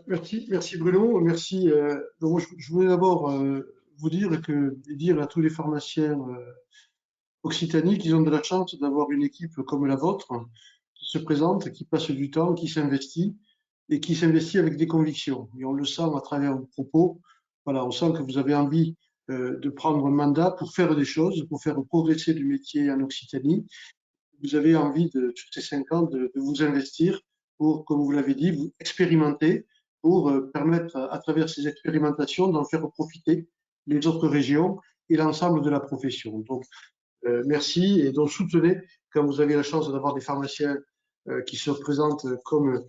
Merci Bruno, merci. Donc, je voulais d'abord vous dire à tous les pharmaciens Occitanie qu'ils ont de la chance d'avoir une équipe comme la vôtre qui se présente, qui passe du temps, qui s'investit et qui s'investit avec des convictions. Et on le sent à travers vos propos. Voilà, on sent que vous avez envie de prendre un mandat pour faire des choses, pour faire progresser le métier en Occitanie. Vous avez envie, sur ces 5 ans, de vous investir pour, comme vous l'avez dit, vous expérimenter, pour permettre, à travers ces expérimentations, d'en faire profiter les autres régions et l'ensemble de la profession. Donc, merci et donc soutenez quand vous avez la chance d'avoir des pharmaciens qui se représente comme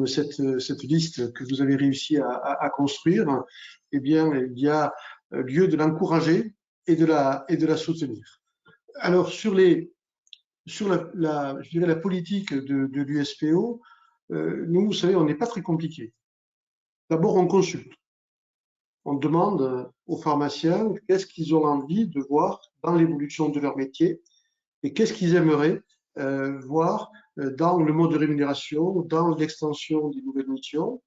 cette liste que vous avez réussi à construire, eh bien, il y a lieu de l'encourager et de la soutenir. Alors, sur je dirais la politique de l'USPO, nous, vous savez, on n'est pas très compliqué. D'abord, on consulte. On demande aux pharmaciens qu'est-ce qu'ils ont envie de voir dans l'évolution de leur métier et qu'est-ce qu'ils aimeraient voir dans le mode de rémunération, dans l'extension des nouvelles missions.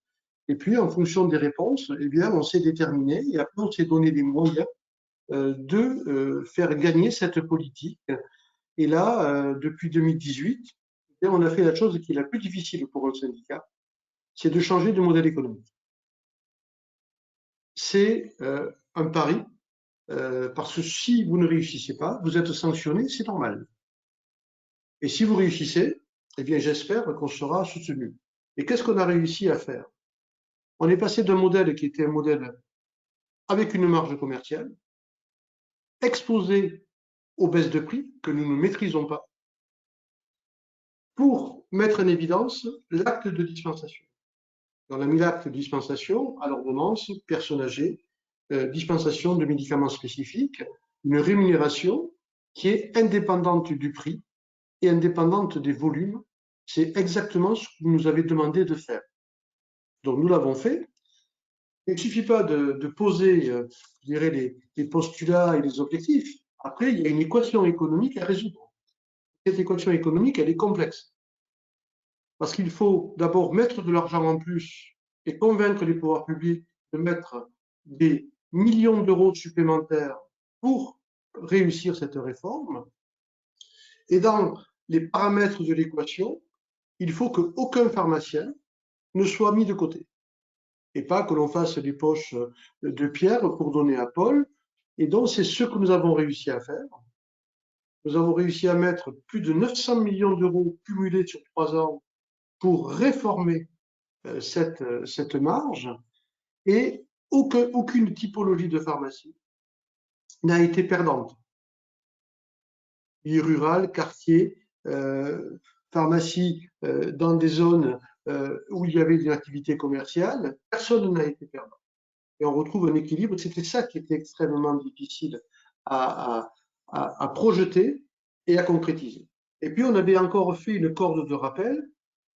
Et puis, en fonction des réponses, eh bien, on s'est déterminé et après, on s'est donné les moyens de faire gagner cette politique. Et là, depuis 2018, on a fait la chose qui est la plus difficile pour le syndicat, c'est de changer de modèle économique. C'est un pari, parce que si vous ne réussissez pas, vous êtes sanctionné, c'est normal. Et si vous réussissez, eh bien, j'espère qu'on sera soutenu. Et qu'est-ce qu'on a réussi à faire? On est passé d'un modèle qui était un modèle avec une marge commerciale, exposé aux baisses de prix que nous ne maîtrisons pas, pour mettre en évidence l'acte de dispensation. On a mis l'acte de dispensation à l'ordonnance, personnes âgées, dispensation de médicaments spécifiques, une rémunération qui est indépendante du prix et indépendante des volumes. C'est exactement ce que vous nous avez demandé de faire. Donc nous l'avons fait. Il ne suffit pas de poser, je dirais, les postulats et les objectifs. Après, il y a une équation économique à résoudre. Cette équation économique, elle est complexe. Parce qu'il faut d'abord mettre de l'argent en plus et convaincre les pouvoirs publics de mettre des millions d'euros supplémentaires pour réussir cette réforme. Et dans les paramètres de l'équation, il faut qu'aucun pharmacien ne soit mis de côté. Et pas que l'on fasse des poches de pierre pour donner à Paul. Et donc, c'est ce que nous avons réussi à faire. Nous avons réussi à mettre plus de 900 millions d'euros cumulés sur 3 ans pour réformer cette marge, et aucune typologie de pharmacie n'a été perdante. Milieu rural, quartier, pharmacie dans des zones où il y avait une activité commerciale, personne n'a été perdant. Et on retrouve un équilibre. C'était ça qui était extrêmement difficile à projeter et à concrétiser. Et puis on avait encore fait une corde de rappel,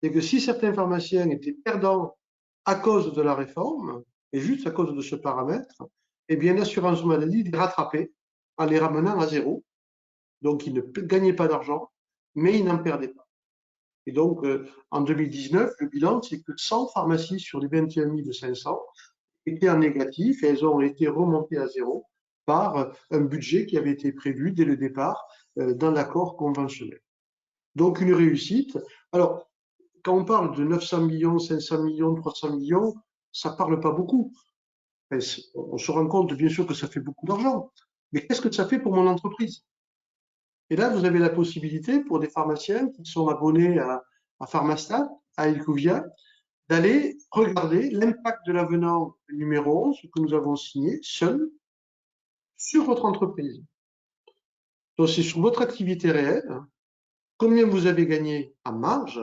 c'est que si certains pharmaciens étaient perdants à cause de la réforme, et juste à cause de ce paramètre, eh bien l'assurance maladie les rattrapait en les ramenant à zéro. Donc ils ne gagnaient pas d'argent, mais ils n'en perdaient pas. Et donc en 2019, le bilan, c'est que 100 pharmacies sur les 21 500 étaient en négatif et elles ont été remontées à zéro par un budget qui avait été prévu dès le départ dans l'accord conventionnel. Donc une réussite. Alors, quand on parle de 900 millions, 500 millions, 300 millions, ça ne parle pas beaucoup. On se rend compte bien sûr que ça fait beaucoup d'argent. Mais qu'est-ce que ça fait pour mon entreprise? Et là, vous avez la possibilité pour des pharmaciens qui sont abonnés à Pharmastat, à IQVIA, d'aller regarder l'impact de l'avenant numéro 11 que nous avons signé seul sur votre entreprise. Donc, c'est sur votre activité réelle, combien vous avez gagné en marge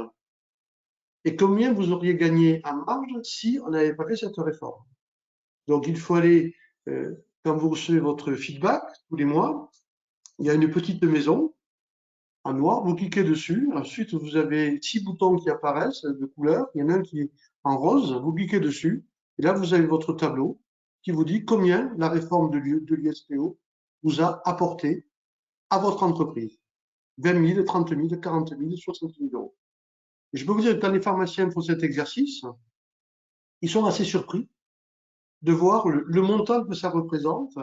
et combien vous auriez gagné en marge si on n'avait pas fait cette réforme. Donc, il faut aller, quand vous recevez votre feedback tous les mois, il y a une petite maison en noir, vous cliquez dessus, ensuite vous avez 6 boutons qui apparaissent de couleur, il y en a un qui est en rose, vous cliquez dessus, et là vous avez votre tableau qui vous dit combien la réforme de l'USPO vous a apporté à votre entreprise. 20 000, 30 000, 40 000, 60 000 euros. Et je peux vous dire que quand les pharmaciens font cet exercice, ils sont assez surpris de voir le montant que ça représente,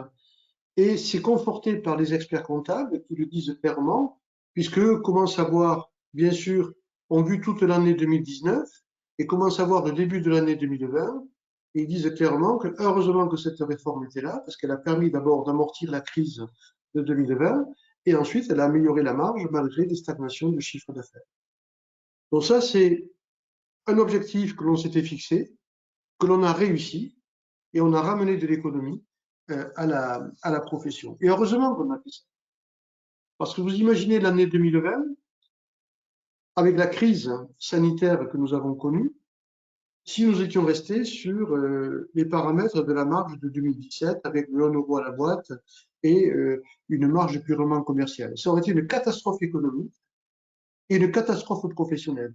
et c'est conforté par les experts comptables qui le disent clairement, puisqu'eux commencent à voir, bien sûr, ont vu toute l'année 2019 et commencent à voir le début de l'année 2020, et ils disent clairement que heureusement que cette réforme était là, parce qu'elle a permis d'abord d'amortir la crise de 2020, et ensuite elle a amélioré la marge malgré des stagnations de chiffre d'affaires. Donc ça, c'est un objectif que l'on s'était fixé, que l'on a réussi, et on a ramené de l'économie à la profession. Et heureusement qu'on a fait ça. Parce que vous imaginez l'année 2020, avec la crise sanitaire que nous avons connue, si nous étions restés sur les paramètres de la marge de 2017 avec le 1 € à la boîte et une marge purement commerciale. Ça aurait été une catastrophe économique et une catastrophe professionnelle.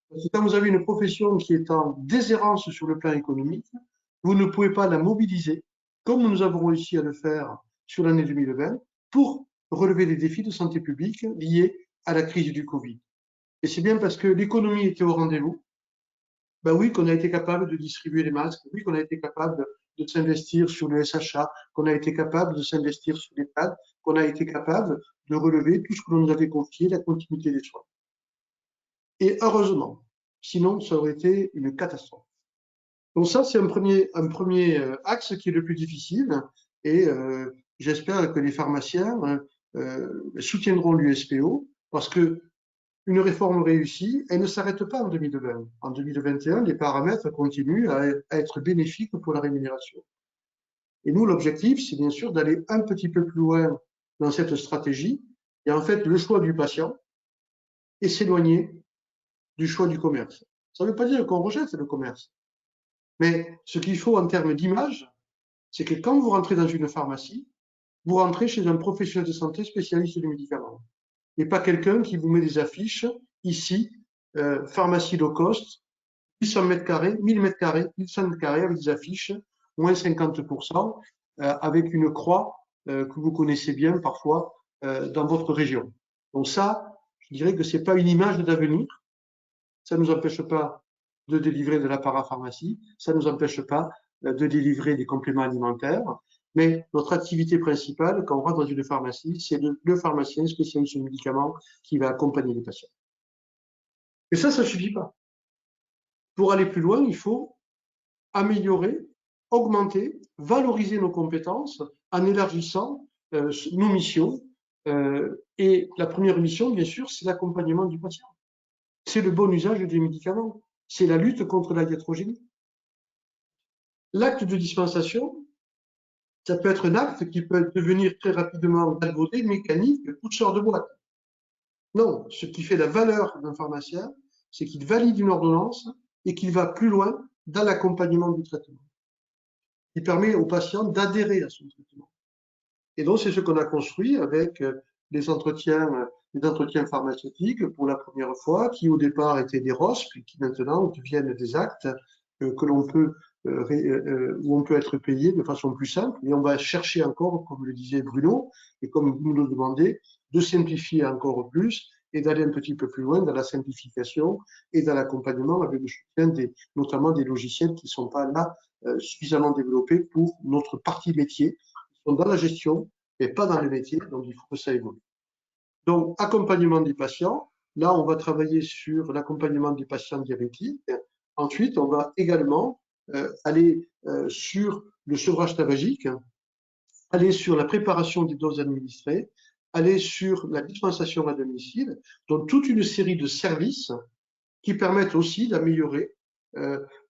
Parce que quand vous avez une profession qui est en déshérence sur le plan économique, vous ne pouvez pas la mobiliser, comme nous avons réussi à le faire sur l'année 2020, pour relever les défis de santé publique liés à la crise du Covid. Et c'est bien parce que l'économie était au rendez-vous, ben oui, qu'on a été capable de distribuer les masques, oui, qu'on a été capable de s'investir sur le SHA, qu'on a été capable de s'investir sur les PAD, qu'on a été capable de relever tout ce que l'on nous avait confié, la continuité des soins. Et heureusement, sinon ça aurait été une catastrophe. Donc ça, c'est un premier axe qui est le plus difficile, et j'espère que les pharmaciens soutiendront l'USPO, parce que une réforme réussie, elle ne s'arrête pas en 2020. En 2021, les paramètres continuent à être bénéfiques pour la rémunération. Et nous, l'objectif, c'est bien sûr d'aller un petit peu plus loin dans cette stratégie, et en fait le choix du patient et s'éloigner du choix du commerce. Ça ne veut pas dire qu'on rejette le commerce, mais ce qu'il faut en termes d'image, c'est que quand vous rentrez dans une pharmacie, vous rentrez chez un professionnel de santé spécialiste du médicament, et pas quelqu'un qui vous met des affiches, ici, pharmacie low cost, 800 mètres carrés, 1000 mètres carrés, 1100 mètres carrés avec des affiches, moins 50%, avec une croix que vous connaissez bien parfois dans votre région. Donc ça, je dirais que c'est pas une image d'avenir. Ça ne nous empêche pas de délivrer de la parapharmacie, ça ne nous empêche pas de délivrer des compléments alimentaires, mais notre activité principale, quand on rentre dans une pharmacie, c'est le pharmacien spécialiste en médicaments qui va accompagner les patients. Et ça ne suffit pas. Pour aller plus loin, il faut améliorer, augmenter, valoriser nos compétences en élargissant nos missions. Et la première mission, bien sûr, c'est l'accompagnement du patient. C'est le bon usage des médicaments. C'est la lutte contre la iatrogénie. L'acte de dispensation, ça peut être un acte qui peut devenir très rapidement galvaudé, mécanique, toutes sortes de boîtes. Non, ce qui fait la valeur d'un pharmacien, c'est qu'il valide une ordonnance et qu'il va plus loin dans l'accompagnement du traitement. Il permet au patient d'adhérer à son traitement. Et donc, c'est ce qu'on a construit avec les entretiens pharmaceutiques pour la première fois, qui au départ étaient des ROS, puis qui maintenant deviennent des actes que l'on peut où on peut être payé de façon plus simple. Et on va chercher encore, comme le disait Bruno, et comme vous nous le demandez, de simplifier encore plus et d'aller un petit peu plus loin dans la simplification et dans l'accompagnement avec le soutien notamment des logiciels qui ne sont pas là suffisamment développés pour notre partie métier. Ils sont dans la gestion, mais pas dans les métiers, donc il faut que ça évolue. Donc, accompagnement des patients. Là, on va travailler sur l'accompagnement des patients diabétiques. Ensuite, on va également aller sur le sevrage tabagique, aller sur la préparation des doses administrées, aller sur la dispensation à domicile, donc toute une série de services qui permettent aussi d'améliorer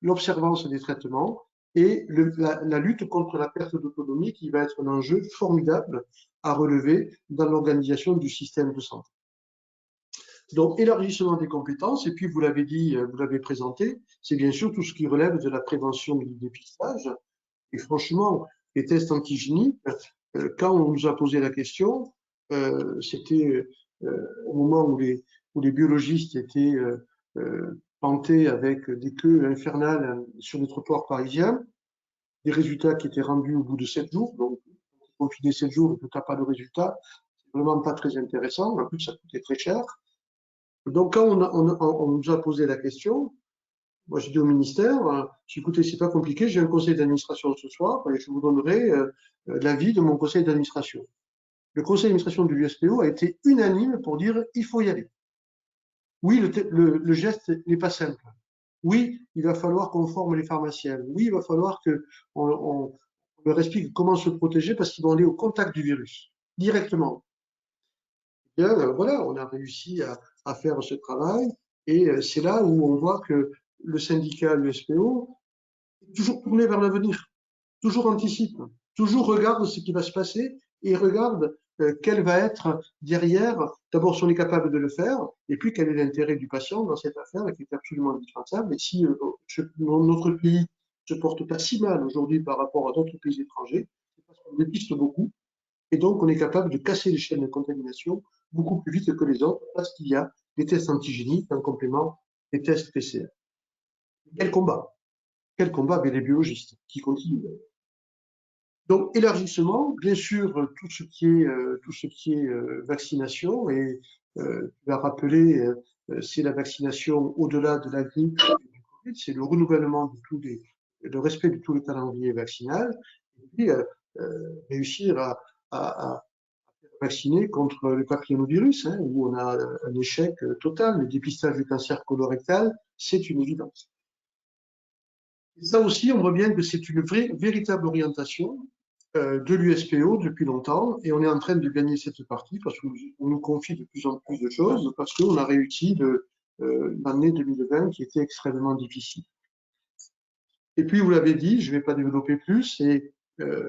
l'observance des traitements et la lutte contre la perte d'autonomie qui va être un enjeu formidable à relever dans l'organisation du système de santé. Donc, élargissement des compétences, et puis vous l'avez dit, vous l'avez présenté, c'est bien sûr tout ce qui relève de la prévention et du dépistage. Et franchement, les tests antigéniques, quand on nous a posé la question, c'était au moment où les biologistes étaient plantés avec des queues infernales sur les trottoirs parisiens, des résultats qui étaient rendus au bout de 7 jours. Donc, confiné 7 jours et que tu n'as pas de résultat, c'est vraiment pas très intéressant. En plus, ça coûtait très cher. Donc, quand on nous a posé la question, moi, j'ai dit au ministère, écoutez, c'est pas compliqué, j'ai un conseil d'administration ce soir et je vous donnerai l'avis de mon conseil d'administration. Le conseil d'administration de l'USPO a été unanime pour dire il faut y aller. Oui, le geste n'est pas simple. Oui, il va falloir qu'on forme les pharmaciens. Oui, il va falloir qu'on leur explique comment se protéger parce qu'ils vont aller au contact du virus, directement. Et bien, voilà, on a réussi à faire ce travail et c'est là où on voit que le syndicat, l'USPO, est toujours tourné vers l'avenir, toujours anticipe, toujours regarde ce qui va se passer et regarde quel va être derrière, d'abord si on est capable de le faire, et puis quel est l'intérêt du patient dans cette affaire qui est absolument indispensable. Et si notre pays ne se porte pas si mal aujourd'hui par rapport à d'autres pays étrangers, c'est parce qu'on dépiste beaucoup, et donc on est capable de casser les chaînes de contamination beaucoup plus vite que les autres, parce qu'il y a des tests antigéniques en complément des tests PCR. Quel combat avec les biologistes qui continuent. Donc, élargissement, bien sûr, tout ce qui est vaccination, et tu l'as rappelé, c'est la vaccination au-delà de la grippe et du Covid, c'est le renouvellement de le respect de tout le calendrier vaccinal, et puis réussir à vacciner contre le papillomavirus, hein, où on a un échec total. Le dépistage du cancer colorectal, c'est une évidence. Et ça aussi, on voit bien que c'est une véritable orientation de l'USPO depuis longtemps, et on est en train de gagner cette partie parce qu'on nous confie de plus en plus de choses, parce qu'on a réussi l'année 2020 qui était extrêmement difficile. Et puis, vous l'avez dit, je ne vais pas développer plus, c'est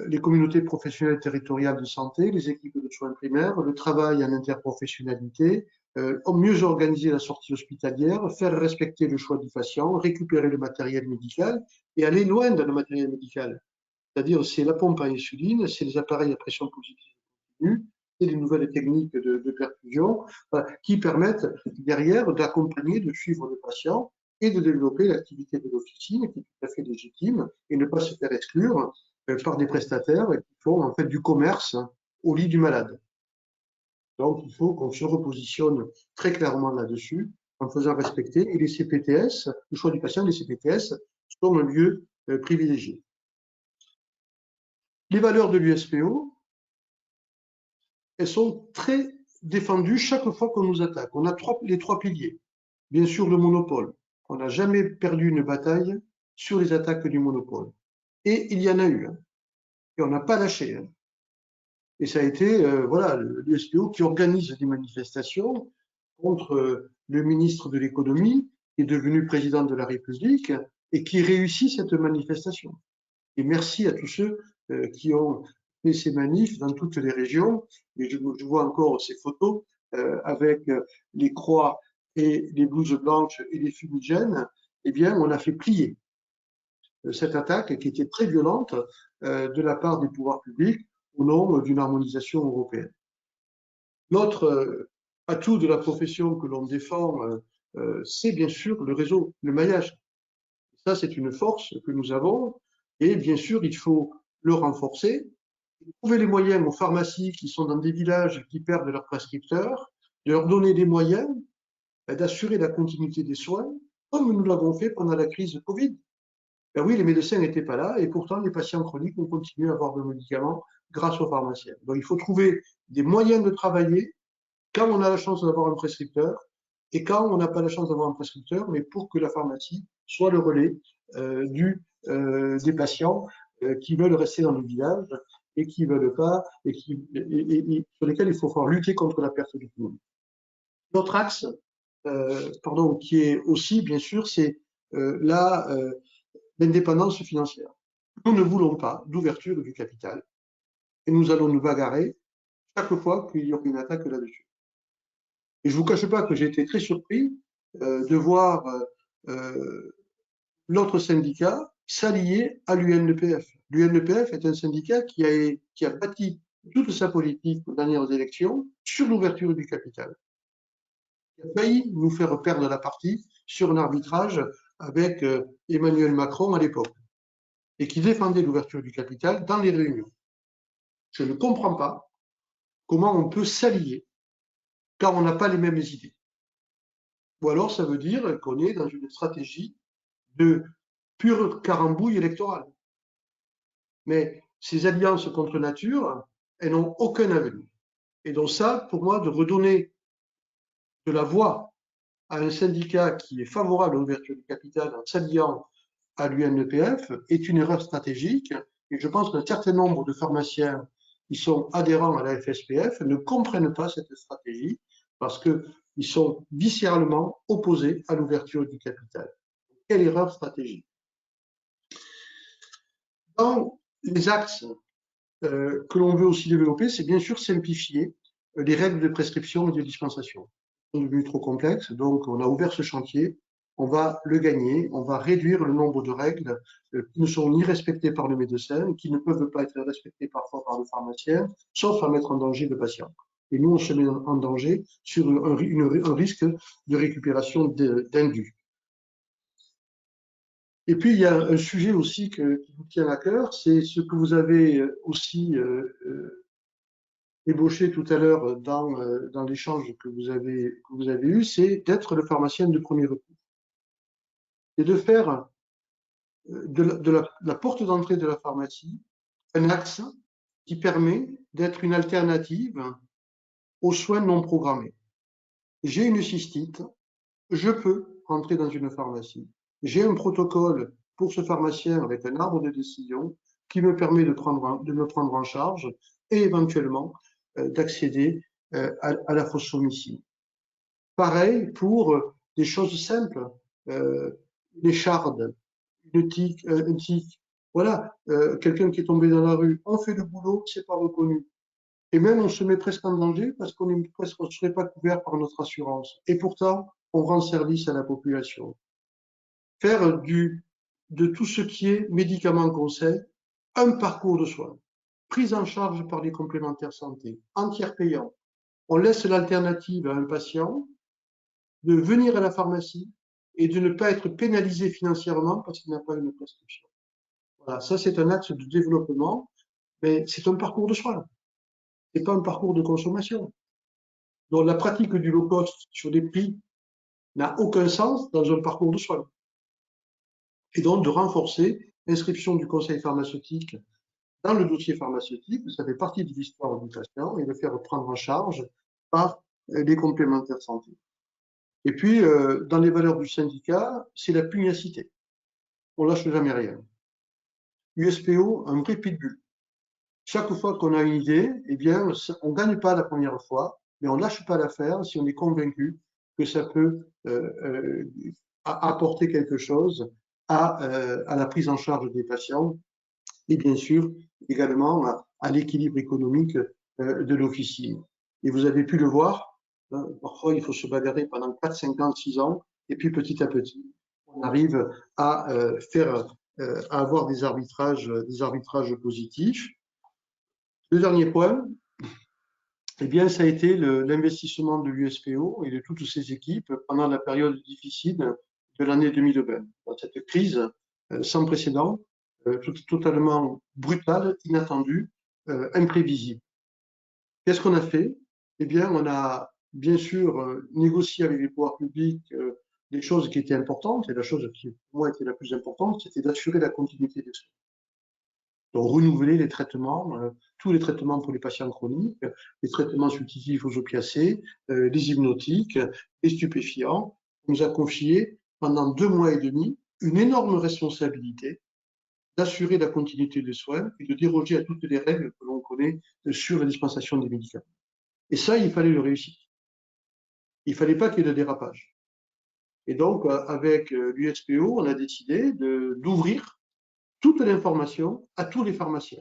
les communautés professionnelles territoriales de santé, les équipes de soins primaires, le travail en interprofessionnalité, mieux organiser la sortie hospitalière, faire respecter le choix du patient, récupérer le matériel médical et aller loin dans le matériel médical. C'est-à-dire, c'est la pompe à insuline, c'est les appareils à pression positive continue, c'est les nouvelles techniques de perfusion qui permettent derrière d'accompagner, de suivre le patient et de développer l'activité de l'officine qui est tout à fait légitime et ne pas se faire exclure par des prestataires qui font en fait du commerce au lit du malade. Donc, il faut qu'on se repositionne très clairement là-dessus en faisant respecter. Et les CPTS, le choix du patient, les CPTS sont un lieu privilégié. Les valeurs de l'USPO, elles sont très défendues chaque fois qu'on nous attaque. On a les trois piliers. Bien sûr, le monopole. On n'a jamais perdu une bataille sur les attaques du monopole. Et il y en a eu. Et on n'a pas lâché. Et ça a été voilà, l'USPO qui organise des manifestations contre le ministre de l'économie, qui est devenu président de la République, et qui réussit cette manifestation. Et merci à tous ceux qui ont fait ces manifs dans toutes les régions. Et je vois encore ces photos avec les croix et les blouses blanches et les fumigènes. Eh bien, on a fait plier cette attaque qui était très violente de la part des pouvoirs publics au nom d'une harmonisation européenne. L'autre atout de la profession que l'on défend, c'est bien sûr le réseau, le maillage. Ça, c'est une force que nous avons. Et bien sûr, il faut le renforcer, trouver les moyens aux pharmacies qui sont dans des villages qui perdent leurs prescripteurs, de leur donner les moyens d'assurer la continuité des soins, comme nous l'avons fait pendant la crise de Covid. Ben oui, les médecins n'étaient pas là et pourtant les patients chroniques ont continué à avoir des médicaments grâce aux pharmaciens. Donc il faut trouver des moyens de travailler quand on a la chance d'avoir un prescripteur et quand on n'a pas la chance d'avoir un prescripteur, mais pour que la pharmacie soit le relais des patients qui veulent rester dans le village et qui veulent pas et sur lesquels il faut pouvoir lutter contre la perte d'autonomie. L'autre axe, qui est aussi bien sûr, c'est l'indépendance financière. Nous ne voulons pas d'ouverture du capital et nous allons nous bagarrer chaque fois qu'il y aura une attaque là-dessus. Et je ne vous cache pas que j'ai été très surpris de voir l'autre syndicat s'allier à l'UNEPF. L'UNEPF est un syndicat qui a bâti toute sa politique aux dernières élections sur l'ouverture du capital. Il a failli nous faire perdre la partie sur un arbitrage avec Emmanuel Macron à l'époque et qui défendait l'ouverture du capital dans les réunions. Je ne comprends pas comment on peut s'allier quand on n'a pas les mêmes idées. Ou alors ça veut dire qu'on est dans une stratégie de pure carambouille électorale. Mais ces alliances contre nature, elles n'ont aucun avenir. Et donc ça, pour moi, de redonner de la voix à un syndicat qui est favorable à l'ouverture du capital en s'alliant à l'UNEPF est une erreur stratégique. Et je pense qu'un certain nombre de pharmaciens qui sont adhérents à la FSPF ne comprennent pas cette stratégie parce qu'ils sont viscéralement opposés à l'ouverture du capital. Quelle erreur stratégique. Dans les axes que l'on veut aussi développer, c'est bien sûr simplifier les règles de prescription et de dispensation. Elles sont devenues trop complexes, donc on a ouvert ce chantier, on va le gagner, on va réduire le nombre de règles qui ne sont ni respectées par le médecin, qui ne peuvent pas être respectées parfois par le pharmacien, sauf à mettre en danger le patient. Et nous, on se met en danger sur un risque de récupération d'indus. Et puis, il y a un sujet aussi qui vous tient à cœur, c'est ce que vous avez aussi ébauché tout à l'heure dans l'échange que vous avez eu, c'est d'être le pharmacien de premier recours. Et de faire de la porte d'entrée de la pharmacie un axe qui permet d'être une alternative aux soins non programmés. J'ai une cystite, je peux rentrer dans une pharmacie. J'ai un protocole pour ce pharmacien avec un arbre de décision qui me permet de me prendre en charge et éventuellement d'accéder à la phosphomycine. Pareil pour des choses simples, les chardes, un tic. Voilà, quelqu'un qui est tombé dans la rue, on fait le boulot, c'est pas reconnu. Et même on se met presque en danger parce qu'on ne serait pas couvert par notre assurance. Et pourtant, on rend service à la population. Faire de tout ce qui est médicament conseil, un parcours de soins, prise en charge par les complémentaires santé, entière payant. On laisse l'alternative à un patient de venir à la pharmacie et de ne pas être pénalisé financièrement parce qu'il n'a pas une prescription. Voilà, ça c'est un axe de développement, mais c'est un parcours de soins. C'est pas un parcours de consommation. Donc la pratique du low cost sur des prix n'a aucun sens dans un parcours de soins. Et donc de renforcer l'inscription du conseil pharmaceutique dans le dossier pharmaceutique, ça fait partie de l'histoire du patient, et de faire prendre en charge par les complémentaires santé. Et puis, dans les valeurs du syndicat, c'est la pugnacité. On lâche jamais rien. USPO, un vrai pitbull. Chaque fois qu'on a une idée, eh bien, on gagne pas la première fois, mais on lâche pas l'affaire si on est convaincu que ça peut apporter quelque chose à la prise en charge des patients et bien sûr également à l'équilibre économique de l'officine. Et vous avez pu le voir, hein, parfois il faut se bagarrer pendant 4, 5 ans, 6 ans, et puis petit à petit, on arrive à à avoir des arbitrages positifs. Le dernier point, eh bien, ça a été l'investissement de l'USPO et de toutes ses équipes pendant la période difficile de l'année 2020. Dans cette crise sans précédent, totalement brutale, inattendue, imprévisible. Qu'est-ce qu'on a fait? Eh bien, on a bien sûr négocié avec les pouvoirs publics des choses qui étaient importantes, et la chose qui pour moi était la plus importante, c'était d'assurer la continuité des soins. Donc, renouveler les traitements, tous les traitements pour les patients chroniques, les traitements substitutifs aux opiacés, les hypnotiques, les stupéfiants. On nous a confié pendant 2 mois et demi une énorme responsabilité d'assurer la continuité des soins et de déroger à toutes les règles que l'on connaît sur la dispensation des médicaments. Et ça, il fallait le réussir. Il ne fallait pas qu'il y ait de dérapage. Et donc, avec l'USPO, on a décidé d'ouvrir toute l'information à tous les pharmaciens.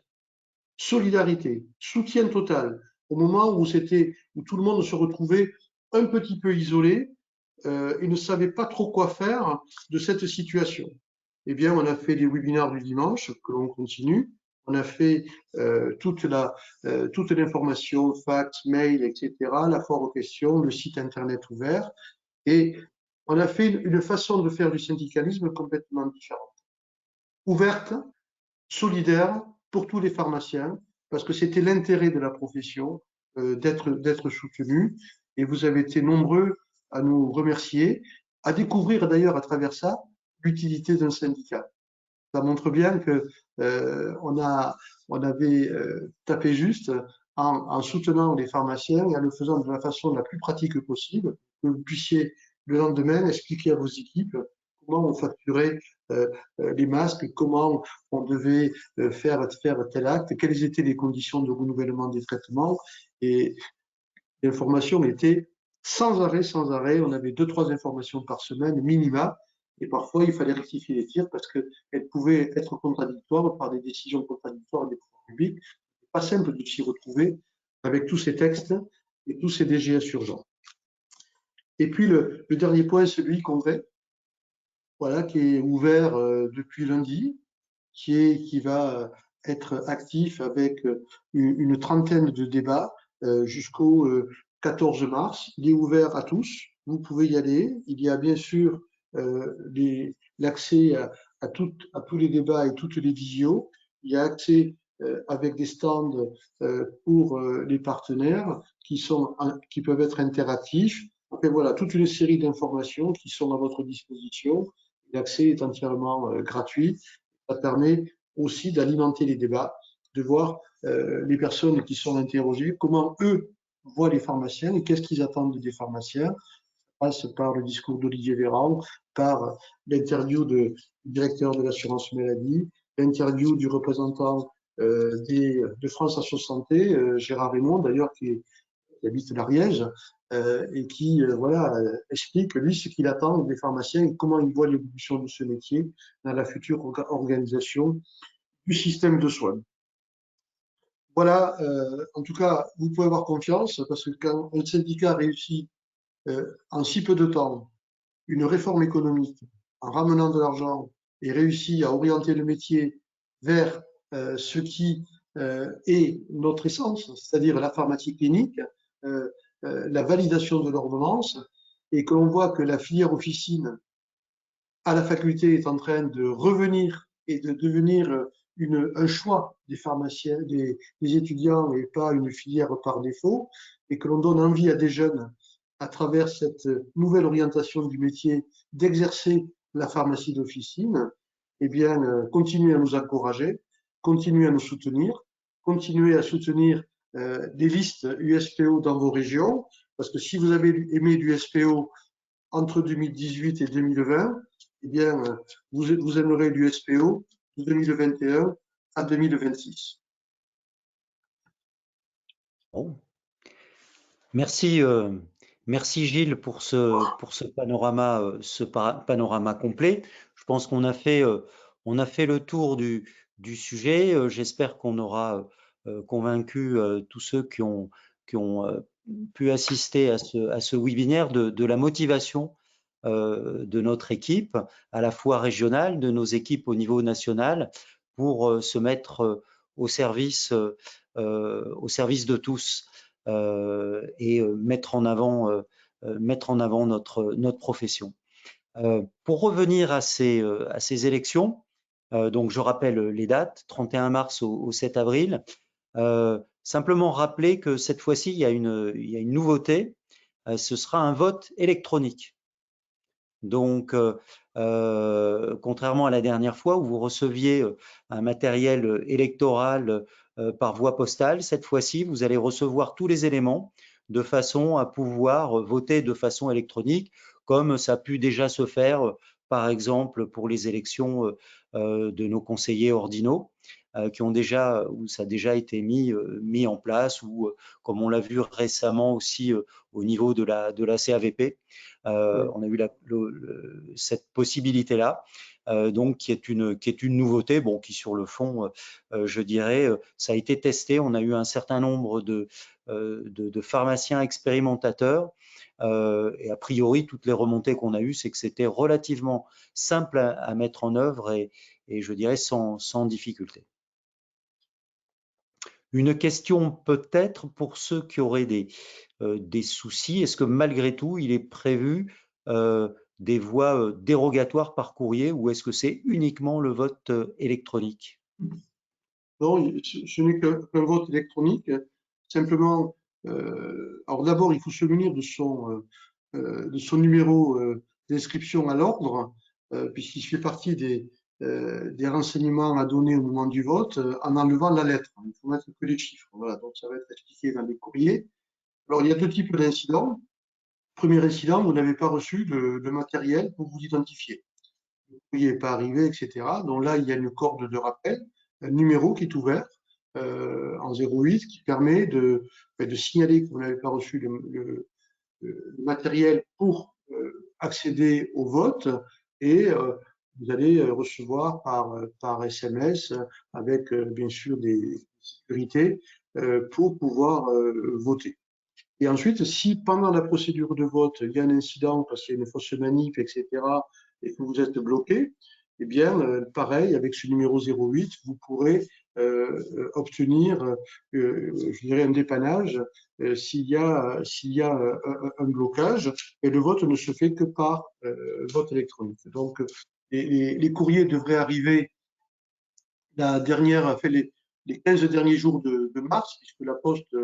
Solidarité, soutien total. Au moment où tout le monde se retrouvait un petit peu isolé et ne savait pas trop quoi faire de cette situation. Eh bien, on a fait les webinaires du dimanche, que l'on continue. On a fait toute l'information, fax, mail, etc., la foire aux questions, le site internet ouvert. Et on a fait une façon de faire du syndicalisme complètement différente. Ouverte, solidaire pour tous les pharmaciens, parce que c'était l'intérêt de la profession d'être soutenu. Et vous avez été nombreux à nous remercier, à découvrir d'ailleurs à travers ça l'utilité d'un syndicat. Ça montre bien que on avait tapé juste en soutenant les pharmaciens et en le faisant de la façon la plus pratique possible, que vous puissiez le lendemain expliquer à vos équipes comment on facturait les masques, comment on devait faire tel acte, quelles étaient les conditions de renouvellement des traitements. Et l'information était sans arrêt. On avait 2-3 informations par semaine, minima. Et parfois, il fallait rectifier les tirs parce qu'elles pouvaient être contradictoires par des décisions contradictoires des pouvoirs publics. pas simple de s'y retrouver avec tous ces textes et tous ces DGS urgents. Et puis le dernier point, celui congrès, voilà, qui est ouvert depuis lundi, qui va être actif avec une trentaine de débats jusqu'au 14 mars. Il est ouvert à tous, vous pouvez y aller. Il y a bien sûr l'accès à tous les débats et toutes les visios. Il y a accès avec des stands pour les partenaires qui peuvent être interactifs. Après, voilà, toute une série d'informations qui sont à votre disposition. L'accès est entièrement gratuit. Ça permet aussi d'alimenter les débats, de voir les personnes qui sont interrogées, comment eux voient les pharmaciens et qu'est-ce qu'ils attendent des pharmaciens. Ça passe par le discours d'Olivier Véran, par l'interview du directeur de l'assurance maladie, l'interview du représentant de France Asso Santé, Gérard Raymond d'ailleurs, qui habite l'Ariège, et qui voilà, explique lui ce qu'il attend des pharmaciens et comment il voit l'évolution de ce métier dans la future organisation du système de soins. Voilà, en tout cas, vous pouvez avoir confiance parce que quand un syndicat réussit en si peu de temps une réforme économique en ramenant de l'argent et réussit à orienter le métier vers ce qui est notre essence, c'est-à-dire la pharmacie clinique, la validation de l'ordonnance, et que l'on voit que la filière officine à la faculté est en train de revenir et de devenir un choix des pharmaciens, des étudiants et pas une filière par défaut, et que l'on donne envie à des jeunes, à travers cette nouvelle orientation du métier, d'exercer la pharmacie d'officine, eh bien, continuez à nous encourager, continuez à nous soutenir, continuez à soutenir des listes USPO dans vos régions, parce que si vous avez aimé l'USPO entre 2018 et 2020, eh bien, vous aimerez l'USPO de 2021 à 2026. Bon. Merci, merci Gilles pour ce panorama complet. Je pense qu'on a fait le tour du sujet. J'espère qu'on aura convaincu tous ceux qui ont pu assister à ce webinaire de la motivation de notre équipe, à la fois régionale, de nos équipes au niveau national, pour se mettre au service de tous et mettre en avant notre profession. Pour revenir à ces élections, donc je rappelle les dates, 31 mars au 7 avril. Simplement rappeler que cette fois-ci, il y a une nouveauté, ce sera un vote électronique. Donc, contrairement à la dernière fois où vous receviez un matériel électoral par voie postale, cette fois-ci, vous allez recevoir tous les éléments de façon à pouvoir voter de façon électronique, comme ça a pu déjà se faire, par exemple, pour les élections de nos conseillers ordinaux, où ça a déjà été mis en place, ou comme on l'a vu récemment aussi au niveau de la CAVP. On a eu cette possibilité-là, donc qui est une nouveauté, bon, qui sur le fond, je dirais, ça a été testé. On a eu un certain nombre de pharmaciens expérimentateurs, et a priori, toutes les remontées qu'on a eues, c'est que c'était relativement simple à mettre en œuvre et je dirais sans difficulté. Une question peut-être pour ceux qui auraient des soucis. Est-ce que malgré tout, il est prévu des voies dérogatoires par courrier ou est-ce que c'est uniquement le vote électronique? Non, ce n'est qu'un vote électronique. Simplement, alors d'abord, il faut se munir de son numéro d'inscription à l'ordre, puisqu'il fait partie des renseignements à donner au moment du vote en enlevant la lettre. Il faut mettre que les chiffres. Voilà, donc ça va être expliqué dans les courriers. Alors, il y a deux types d'incidents. Premier incident, vous n'avez pas reçu le matériel pour vous identifier. Le courrier n'est pas arrivé, etc. Donc là, il y a une corde de rappel, un numéro qui est ouvert en 08 qui permet de signaler que vous n'avez pas reçu le matériel pour accéder au vote et vous allez recevoir par SMS avec bien sûr des sécurité pour pouvoir voter. Et ensuite, si pendant la procédure de vote, il y a un incident parce qu'il y a une fausse manip, etc., et que vous êtes bloqué, eh bien, pareil, avec ce numéro 08, vous pourrez obtenir, je dirais, un dépannage s'il y a un blocage, et le vote ne se fait que par vote électronique. Donc, les courriers devraient arriver les 15 derniers jours de mars, puisque la Poste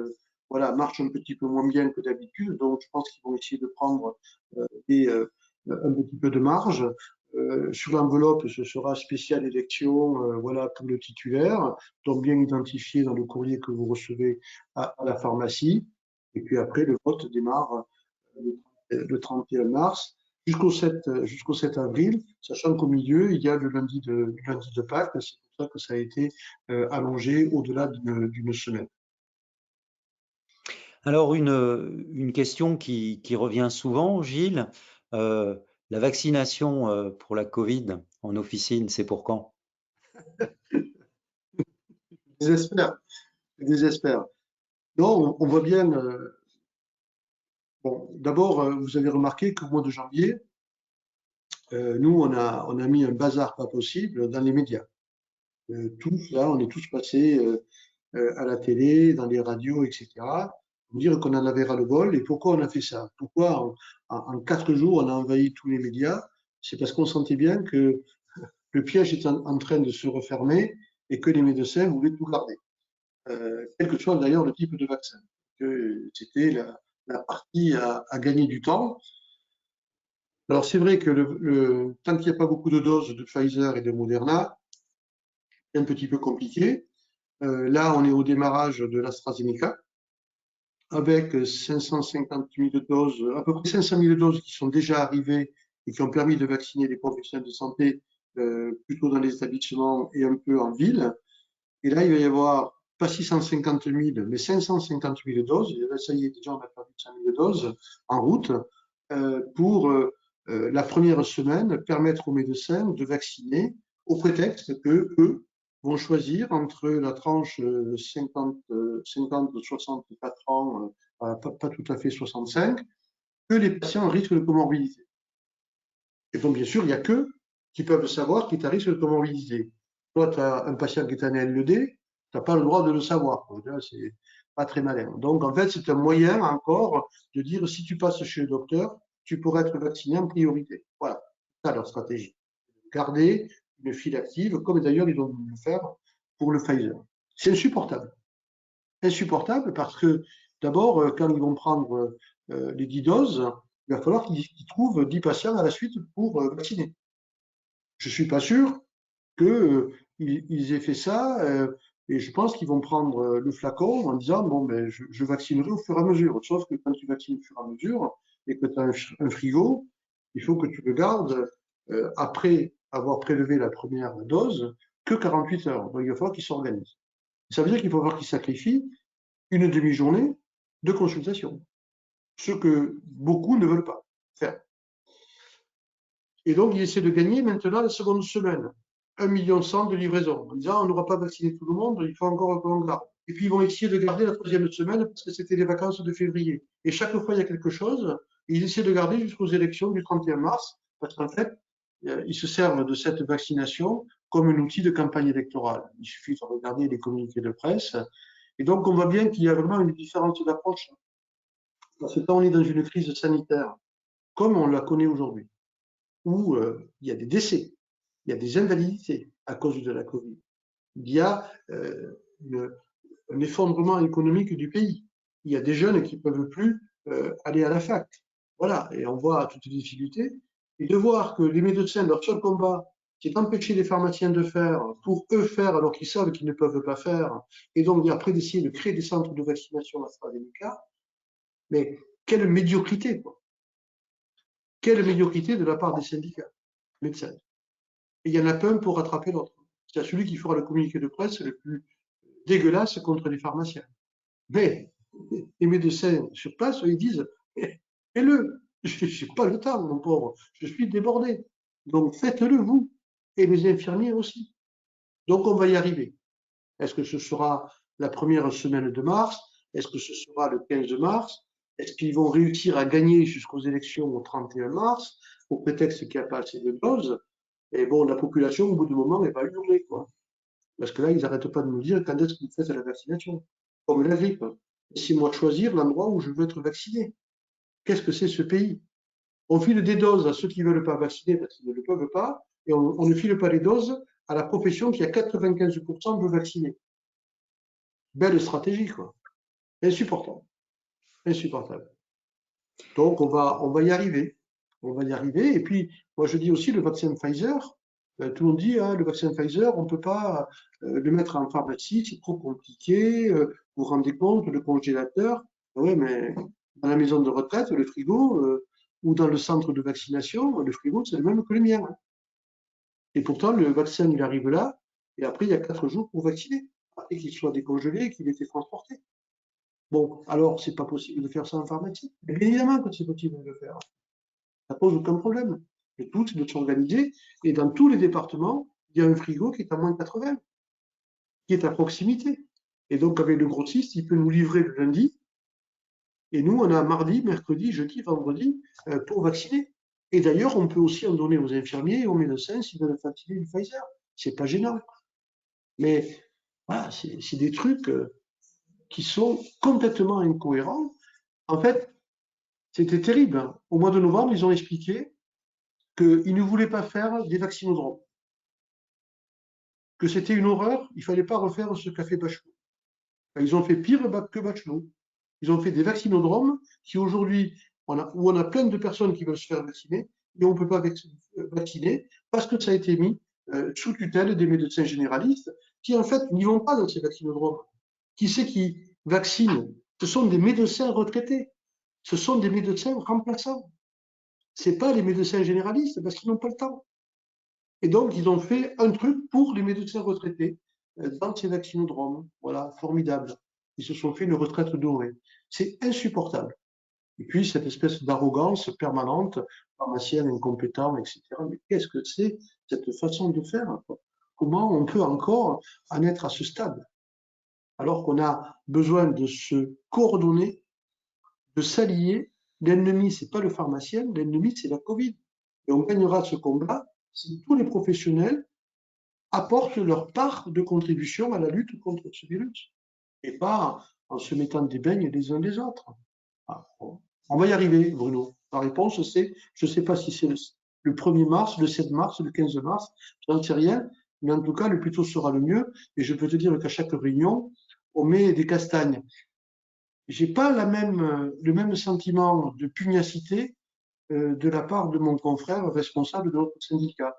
voilà, marche un petit peu moins bien que d'habitude, donc je pense qu'ils vont essayer de prendre un petit peu de marge. Sur l'enveloppe, ce sera spécial élection, voilà, pour le titulaire, donc bien identifié dans le courrier que vous recevez à la pharmacie. Et puis après, le vote démarre le 31 mars jusqu'au 7 avril, sachant qu'au milieu, il y a le lundi de Pâques. C'est pour ça que ça a été allongé au-delà d'une semaine. Alors, une question qui revient souvent, Gilles. La vaccination pour la Covid en officine, c'est pour quand? Je désespère. Non, on voit bien. Bon, d'abord, vous avez remarqué qu'au mois de janvier, nous, on a mis un bazar pas possible dans les médias. Tous, là, on est tous passés à la télé, dans les radios, etc. Pour dire qu'on en avait ras-le-bol. Et pourquoi on a fait ça? Pourquoi en 4 jours, on a envahi tous les médias? C'est parce qu'on sentait bien que le piège est en train de se refermer et que les médecins voulaient tout garder. Quel que soit d'ailleurs le type de vaccin. C'était la partie à gagner du temps. Alors c'est vrai que tant qu'il n'y a pas beaucoup de doses de Pfizer et de Moderna, c'est un petit peu compliqué. Là, on est au démarrage de l'AstraZeneca, avec 550 000 doses, à peu près 500 000 doses qui sont déjà arrivées et qui ont permis de vacciner les professionnels de santé plutôt dans les établissements et un peu en ville. Et là, il va y avoir pas 650 000, mais 550 000 doses. Et là, ça y est, déjà, on a perdu 100 000 doses en route pour la première semaine permettre aux médecins de vacciner au prétexte que eux vont choisir entre la tranche 50-64 ans, pas tout à fait 65, que les patients en risque de comorbidité. Et donc, bien sûr, il n'y a qu'eux qui peuvent savoir qui est à risque de comorbidité. Toi, tu as un patient qui est en LED, tu n'as pas le droit de le savoir. C'est pas très malin. Donc, en fait, c'est un moyen encore de dire si tu passes chez le docteur, tu pourrais être vacciné en priorité. Voilà, c'est ça leur stratégie. Garder une file active, comme d'ailleurs ils ont voulu le faire pour le Pfizer. C'est insupportable. Insupportable parce que d'abord, quand ils vont prendre les 10 doses, il va falloir qu'ils trouvent 10 patients à la suite pour vacciner. Je ne suis pas sûr qu'ils aient fait ça et je pense qu'ils vont prendre le flacon en disant bon, ben, je vaccinerai au fur et à mesure. Sauf que quand tu vaccines au fur et à mesure et que tu as un frigo, il faut que tu le gardes après avoir prélevé la première dose que 48 heures. Donc il va falloir qu'ils s'organisent. Ça veut dire qu'il va falloir qu'ils sacrifient une demi-journée de consultation, ce que beaucoup ne veulent pas faire. Et donc, ils essaient de gagner maintenant la seconde semaine, 1,1 million de livraisons, en disant on n'aura pas vacciné tout le monde, il faut encore que l'on garde. Et puis, ils vont essayer de garder la troisième semaine parce que c'était les vacances de février. Et chaque fois, il y a quelque chose, ils essaient de garder jusqu'aux élections du 31 mars, parce qu'en fait, ils se servent de cette vaccination comme un outil de campagne électorale. Il suffit de regarder les communiqués de presse. Et donc, on voit bien qu'il y a vraiment une différence d'approche. Parce que quand on est dans une crise sanitaire, comme on la connaît aujourd'hui, où il y a des décès, il y a des invalidités à cause de la Covid, il y a un effondrement économique du pays, il y a des jeunes qui ne peuvent plus aller à la fac. Voilà, et on voit toutes les difficultés. Et de voir que les médecins, leur seul combat, c'est d'empêcher les pharmaciens de faire, pour eux faire alors qu'ils savent qu'ils ne peuvent pas faire, et donc après d'essayer de créer des centres de vaccination AstraZeneca, mais quelle médiocrité, quoi. Quelle médiocrité de la part des syndicats médecins. Et il y en a pas un pour rattraper l'autre. C'est celui qui fera le communiqué de presse le plus dégueulasse contre les pharmaciens. Mais les médecins sur place, ils disent fais-le, je n'ai pas le temps, mon pauvre, je suis débordé. Donc faites-le, vous, et les infirmiers aussi. Donc on va y arriver. Est-ce que ce sera la première semaine de mars? Est-ce que ce sera le 15 mars? Est-ce qu'ils vont réussir à gagner jusqu'aux élections au 31 mars, au prétexte qu'il n'y a pas assez de doses? Et bon, la population, au bout du moment, elle va hurler, quoi. Parce que là, ils n'arrêtent pas de nous dire quand est-ce que vous faites la vaccination. Comme la grippe. Laissez-moi choisir l'endroit où je veux être vacciné. Qu'est-ce que c'est ce pays? On file des doses à ceux qui ne veulent pas vacciner parce qu'ils ne le peuvent pas, et on ne file pas les doses à la profession qui a 95% de vaccinés. Belle stratégie, quoi. Insupportable. Insupportable. Donc, on va y arriver. On va y arriver. Et puis, moi, je dis aussi le vaccin Pfizer. Tout le monde dit, le vaccin Pfizer, on ne peut pas le mettre en pharmacie, c'est trop compliqué. Vous vous rendez compte, le congélateur. Oui, mais dans la maison de retraite, le frigo, ou dans le centre de vaccination, le frigo, c'est le même que le mien. Et pourtant, le vaccin, il arrive là, et après, il y a 4 jours pour vacciner, après qu'il soit décongelé et qu'il ait été transporté. Bon, alors, c'est pas possible de faire ça en pharmacie. Mais bien évidemment que c'est possible de le faire. Ça pose aucun problème. Le tout, c'est de s'organiser. Et dans tous les départements, il y a un frigo qui est à moins de 80, qui est à proximité. Et donc, avec le grossiste, il peut nous livrer le lundi. Et nous, on a mardi, mercredi, jeudi, vendredi pour vacciner. Et d'ailleurs, on peut aussi en donner aux infirmiers et aux médecins s'ils veulent vacciner du Pfizer. C'est pas gênant. Mais voilà, c'est des trucs qui sont complètement incohérents. En fait, c'était terrible. Au mois de novembre, ils ont expliqué qu'ils ne voulaient pas faire des vaccinodromes, que c'était une horreur, il ne fallait pas refaire ce qu'a fait Bachelot. Ils ont fait pire que Bachelot. Ils ont fait des vaccinodromes qui aujourd'hui, où on a plein de personnes qui veulent se faire vacciner, et on ne peut pas vacciner parce que ça a été mis sous tutelle des médecins généralistes qui en fait n'y vont pas dans ces vaccinodromes. Qui c'est qui vaccine? Ce sont des médecins retraités. Ce sont des médecins remplaçants. Ce n'est pas les médecins généralistes parce qu'ils n'ont pas le temps. Et donc, ils ont fait un truc pour les médecins retraités dans ces vaccinodromes. Voilà, formidable. Ils se sont fait une retraite dorée. C'est insupportable. Et puis, cette espèce d'arrogance permanente, pharmacien incompétent, etc. Mais qu'est-ce que c'est cette façon de faire? Comment on peut encore en être à ce stade? Alors qu'on a besoin de se coordonner, de s'allier. L'ennemi, c'est pas le pharmacien, l'ennemi, c'est la Covid. Et on gagnera ce combat si tous les professionnels apportent leur part de contribution à la lutte contre ce virus. Et pas en se mettant des beignes les uns les autres. On va y arriver, Bruno. La réponse, c'est, je ne sais pas si c'est le 1er mars, le 7 mars, le 15 mars, je n'en sais rien, mais en tout cas, le plus tôt sera le mieux. Et je peux te dire qu'à chaque réunion, on met des castagnes. J'ai pas le même sentiment de pugnacité de la part de mon confrère responsable de notre syndicat,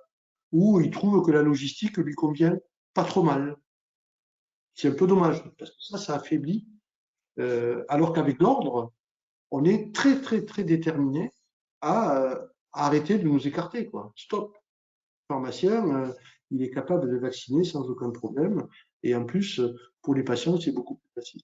où il trouve que la logistique lui convient pas trop mal. C'est un peu dommage, parce que ça affaiblit, alors qu'avec l'ordre, on est très, très, très déterminé à arrêter de nous écarter, quoi. Stop. Le pharmacien, il est capable de vacciner sans aucun problème, et en plus, pour les patients, c'est beaucoup plus facile.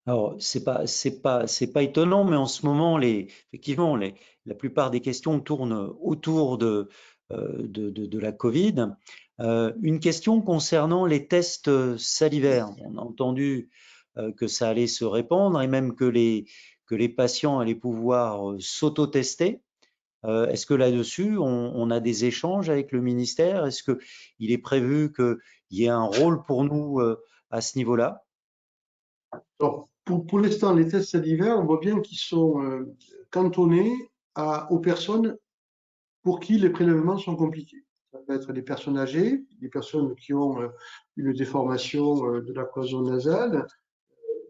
Alors, c'est pas étonnant, mais en ce moment, effectivement, la plupart des questions tournent autour de la Covid. Une question concernant les tests salivaires. On a entendu que ça allait se répandre et même que les patients allaient pouvoir s'auto-tester. Est-ce que là-dessus, on a des échanges avec le ministère? Est-ce qu'il est prévu qu'il y ait un rôle pour nous à ce niveau-là? Alors, pour l'instant, les tests salivaires, on voit bien qu'ils sont cantonnés aux personnes pour qui les prélèvements sont compliqués. Ça peut être des personnes âgées, des personnes qui ont une déformation de la cloison nasale,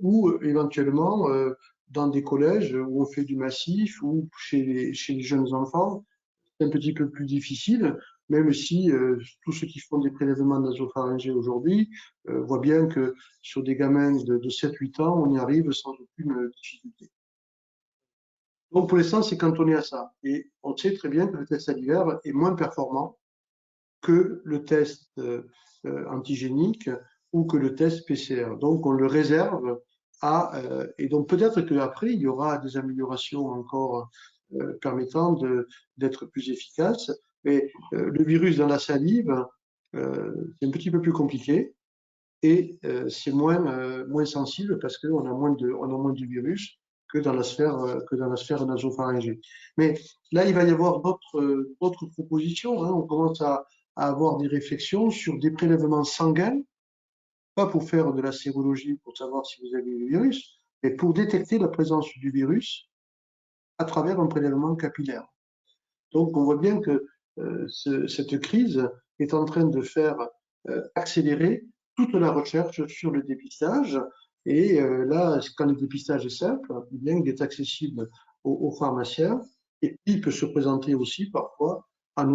ou éventuellement dans des collèges où on fait du massif ou chez les jeunes enfants. C'est un petit peu plus difficile, même si tous ceux qui font des prélèvements nasopharyngés aujourd'hui voient bien que sur des gamins de 7-8 ans, on y arrive sans aucune difficulté. Donc pour l'instant, c'est cantonné à ça. Et on sait très bien que le test salivaire est moins performant que le test antigénique ou que le test PCR. Donc on le réserve et donc peut-être qu'après, il y aura des améliorations encore permettant d'être plus efficace. Mais le virus dans la salive, c'est un petit peu plus compliqué. et c'est moins sensible parce qu'on a moins de virus que dans la sphère nasopharyngée. Mais là, il va y avoir d'autres propositions, hein. On commence à avoir des réflexions sur des prélèvements sanguins, pas pour faire de la sérologie pour savoir si vous avez le virus, mais pour détecter la présence du virus à travers un prélèvement capillaire. Donc, on voit bien que cette crise est en train de faire accélérer toute la recherche sur le dépistage. Et là, quand le dépistage est simple, eh bien, il est accessible aux pharmaciens et puis il peut se présenter aussi parfois en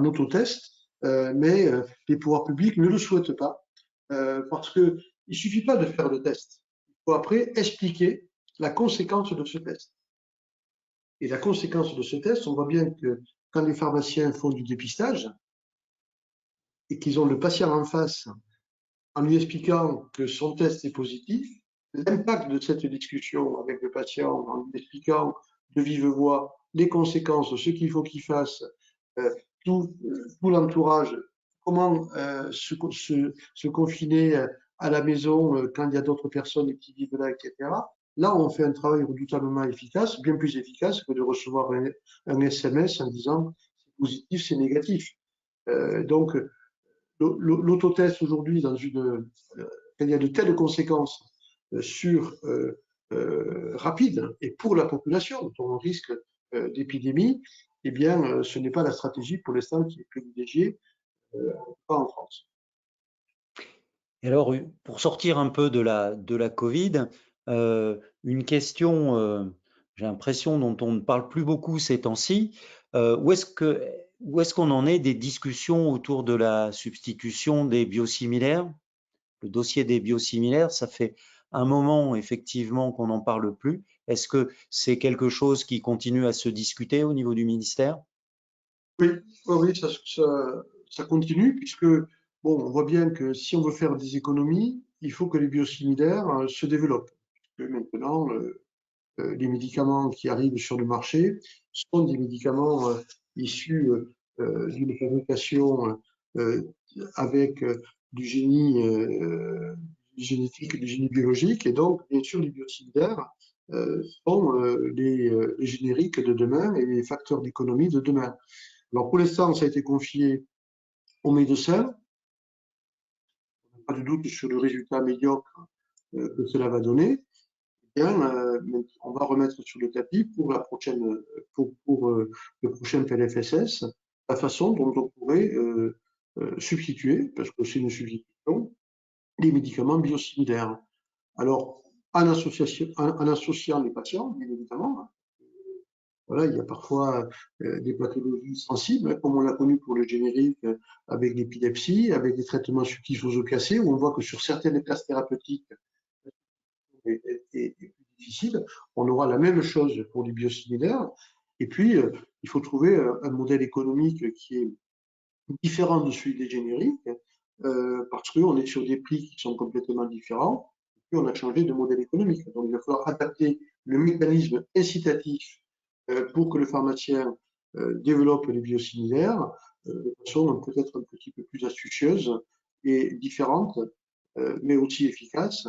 autotest, mais les pouvoirs publics ne le souhaitent pas parce qu'il ne suffit pas de faire le test. Il faut après expliquer la conséquence de ce test. Et la conséquence de ce test, on voit bien que quand les pharmaciens font du dépistage et qu'ils ont le patient en face en lui expliquant que son test est positif, l'impact de cette discussion avec le patient, en lui expliquant de vive voix les conséquences de ce qu'il faut qu'il fasse, tout l'entourage, comment se confiner à la maison quand il y a d'autres personnes qui vivent là, etc. Là, on fait un travail redoutablement efficace, bien plus efficace que de recevoir un SMS en disant c'est positif, c'est négatif. Donc, l'autotest aujourd'hui, quand il y a de telles conséquences rapides et pour la population, dont on risque d'épidémie, eh bien, ce n'est pas la stratégie pour l'instant qui est privilégiée, pas en France. Et alors, pour sortir un peu de la Covid, une question, j'ai l'impression, dont on ne parle plus beaucoup ces temps-ci, où est-ce qu'on en est des discussions autour de la substitution des biosimilaires? Le dossier des biosimilaires, ça fait un moment effectivement qu'on n'en parle plus. Est-ce que c'est quelque chose qui continue à se discuter au niveau du ministère? Oui, ça continue puisque bon, on voit bien que si on veut faire des économies, il faut que les biosimilaires se développent. Parce que maintenant, les médicaments qui arrivent sur le marché sont des médicaments issus d'une fabrication avec du génie génétique, du génie biologique, et donc, bien sûr, les biosimilaires sont les génériques de demain et les facteurs d'économie de demain. Alors, pour l'instant, ça a été confié aux médecins. On n'a pas de doute sur le résultat médiocre que cela va donner. On va remettre sur le tapis pour le prochain PLFSS la façon dont on pourrait substituer, parce que c'est une substitution, les médicaments biosimilaires. Alors, en associant les patients, bien évidemment. Voilà, il y a parfois des pathologies sensibles, comme on l'a connu pour le générique avec l'épilepsie, avec des traitements subtils osocacés, où on voit que sur certaines classes thérapeutiques, est plus difficile. On aura la même chose pour les biosimilaires. Et puis, il faut trouver un modèle économique qui est différent de celui des génériques, parce qu'on est sur des prix qui sont complètement différents, et puis on a changé de modèle économique. Donc, il va falloir adapter le mécanisme incitatif pour que le pharmacien développe les biosimilaires de façon peut-être un petit peu plus astucieuse et différente, mais aussi efficace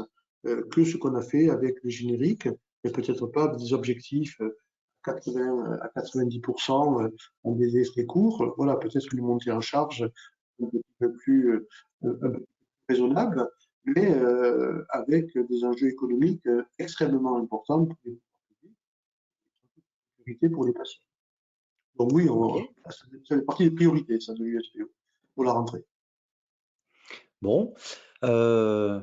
que ce qu'on a fait avec le générique, mais peut-être pas des objectifs 80 à 90% en des effets courts. Voilà, peut-être une montée en charge un peu plus raisonnable, mais avec des enjeux économiques extrêmement importants pour les patients. Donc oui, ça fait partie des priorités, ça, de l'USPO, pour la rentrée. Bon, je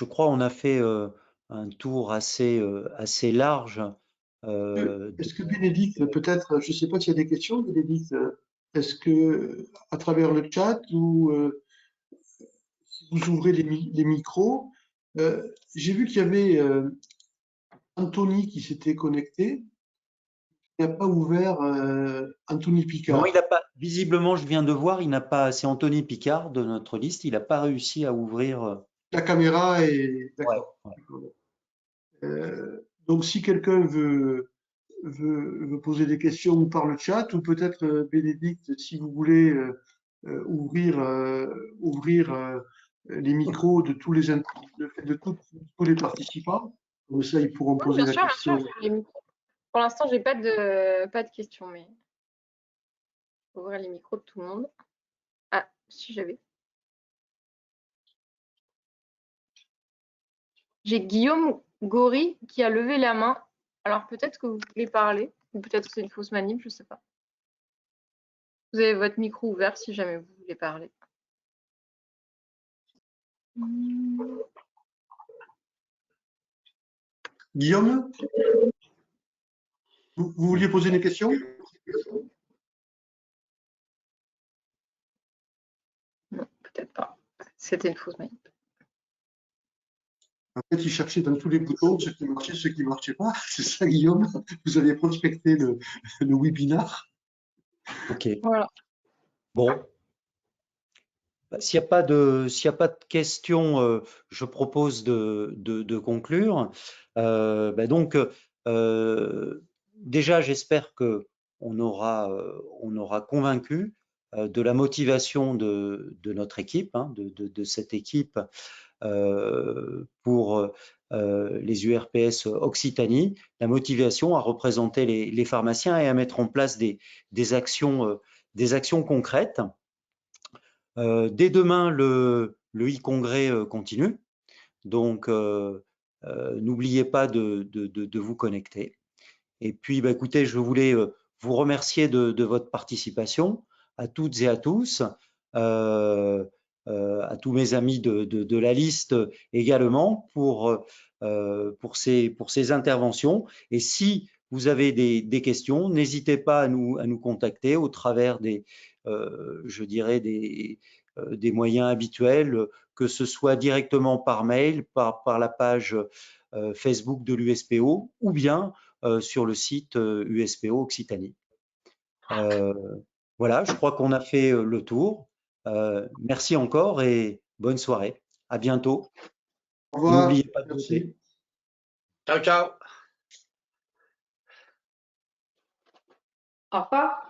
crois, on a fait un tour assez large. Est-ce que Bénédicte, peut-être, je ne sais pas s'il y a des questions, Bénédicte, est-ce que à travers le chat ou si vous ouvrez les micros, j'ai vu qu'il y avait Anthony qui s'était connecté. Il n'a pas ouvert Anthony Picard. Non, il n'a pas. Visiblement, je viens de voir, il n'a pas. C'est Anthony Picard de notre liste. Il n'a pas réussi à ouvrir. La caméra est. D'accord. Ouais. Donc, si quelqu'un veut poser des questions par le chat, ou peut-être Bénédicte, si vous voulez ouvrir les micros de tous les participants. Comme ça, ils pourront poser la question. Bien sûr. Pour l'instant, j'ai pas de questions, mais je vais ouvrir les micros de tout le monde. Ah, si j'avais. J'ai Guillaume Gori qui a levé la main. Alors peut-être que vous voulez parler, ou peut-être que c'est une fausse manip, je ne sais pas. Vous avez votre micro ouvert si jamais vous voulez parler. Guillaume, vous vouliez poser une question? Non, peut-être pas. C'était une fausse manip. En fait, il cherchait dans tous les boutons ce qui marchait, ce qui ne marchait pas. C'est ça, Guillaume? Vous avez prospecté le webinar. OK. Voilà. Bon. S'il n'y a pas de questions, je propose de conclure. Donc, déjà, j'espère qu'on aura convaincu de la motivation de notre équipe, hein, de cette équipe pour les URPS Occitanie, la motivation à représenter les pharmaciens et à mettre en place des actions concrètes. Dès demain, le e-congrès continue, donc n'oubliez pas de vous connecter. Et puis, écoutez, je voulais vous remercier de votre participation, à toutes et à tous, à tous mes amis de la liste également pour ces interventions. Et si vous avez des questions, n'hésitez pas à nous contacter au travers je dirais des moyens habituels, que ce soit directement par mail, par la page Facebook de l'USPO ou bien sur le site USPO Occitanie. Voilà, je crois qu'on a fait le tour. Merci encore et bonne soirée. À bientôt. Au revoir. N'oubliez pas de voter. Ciao, ciao. Au revoir.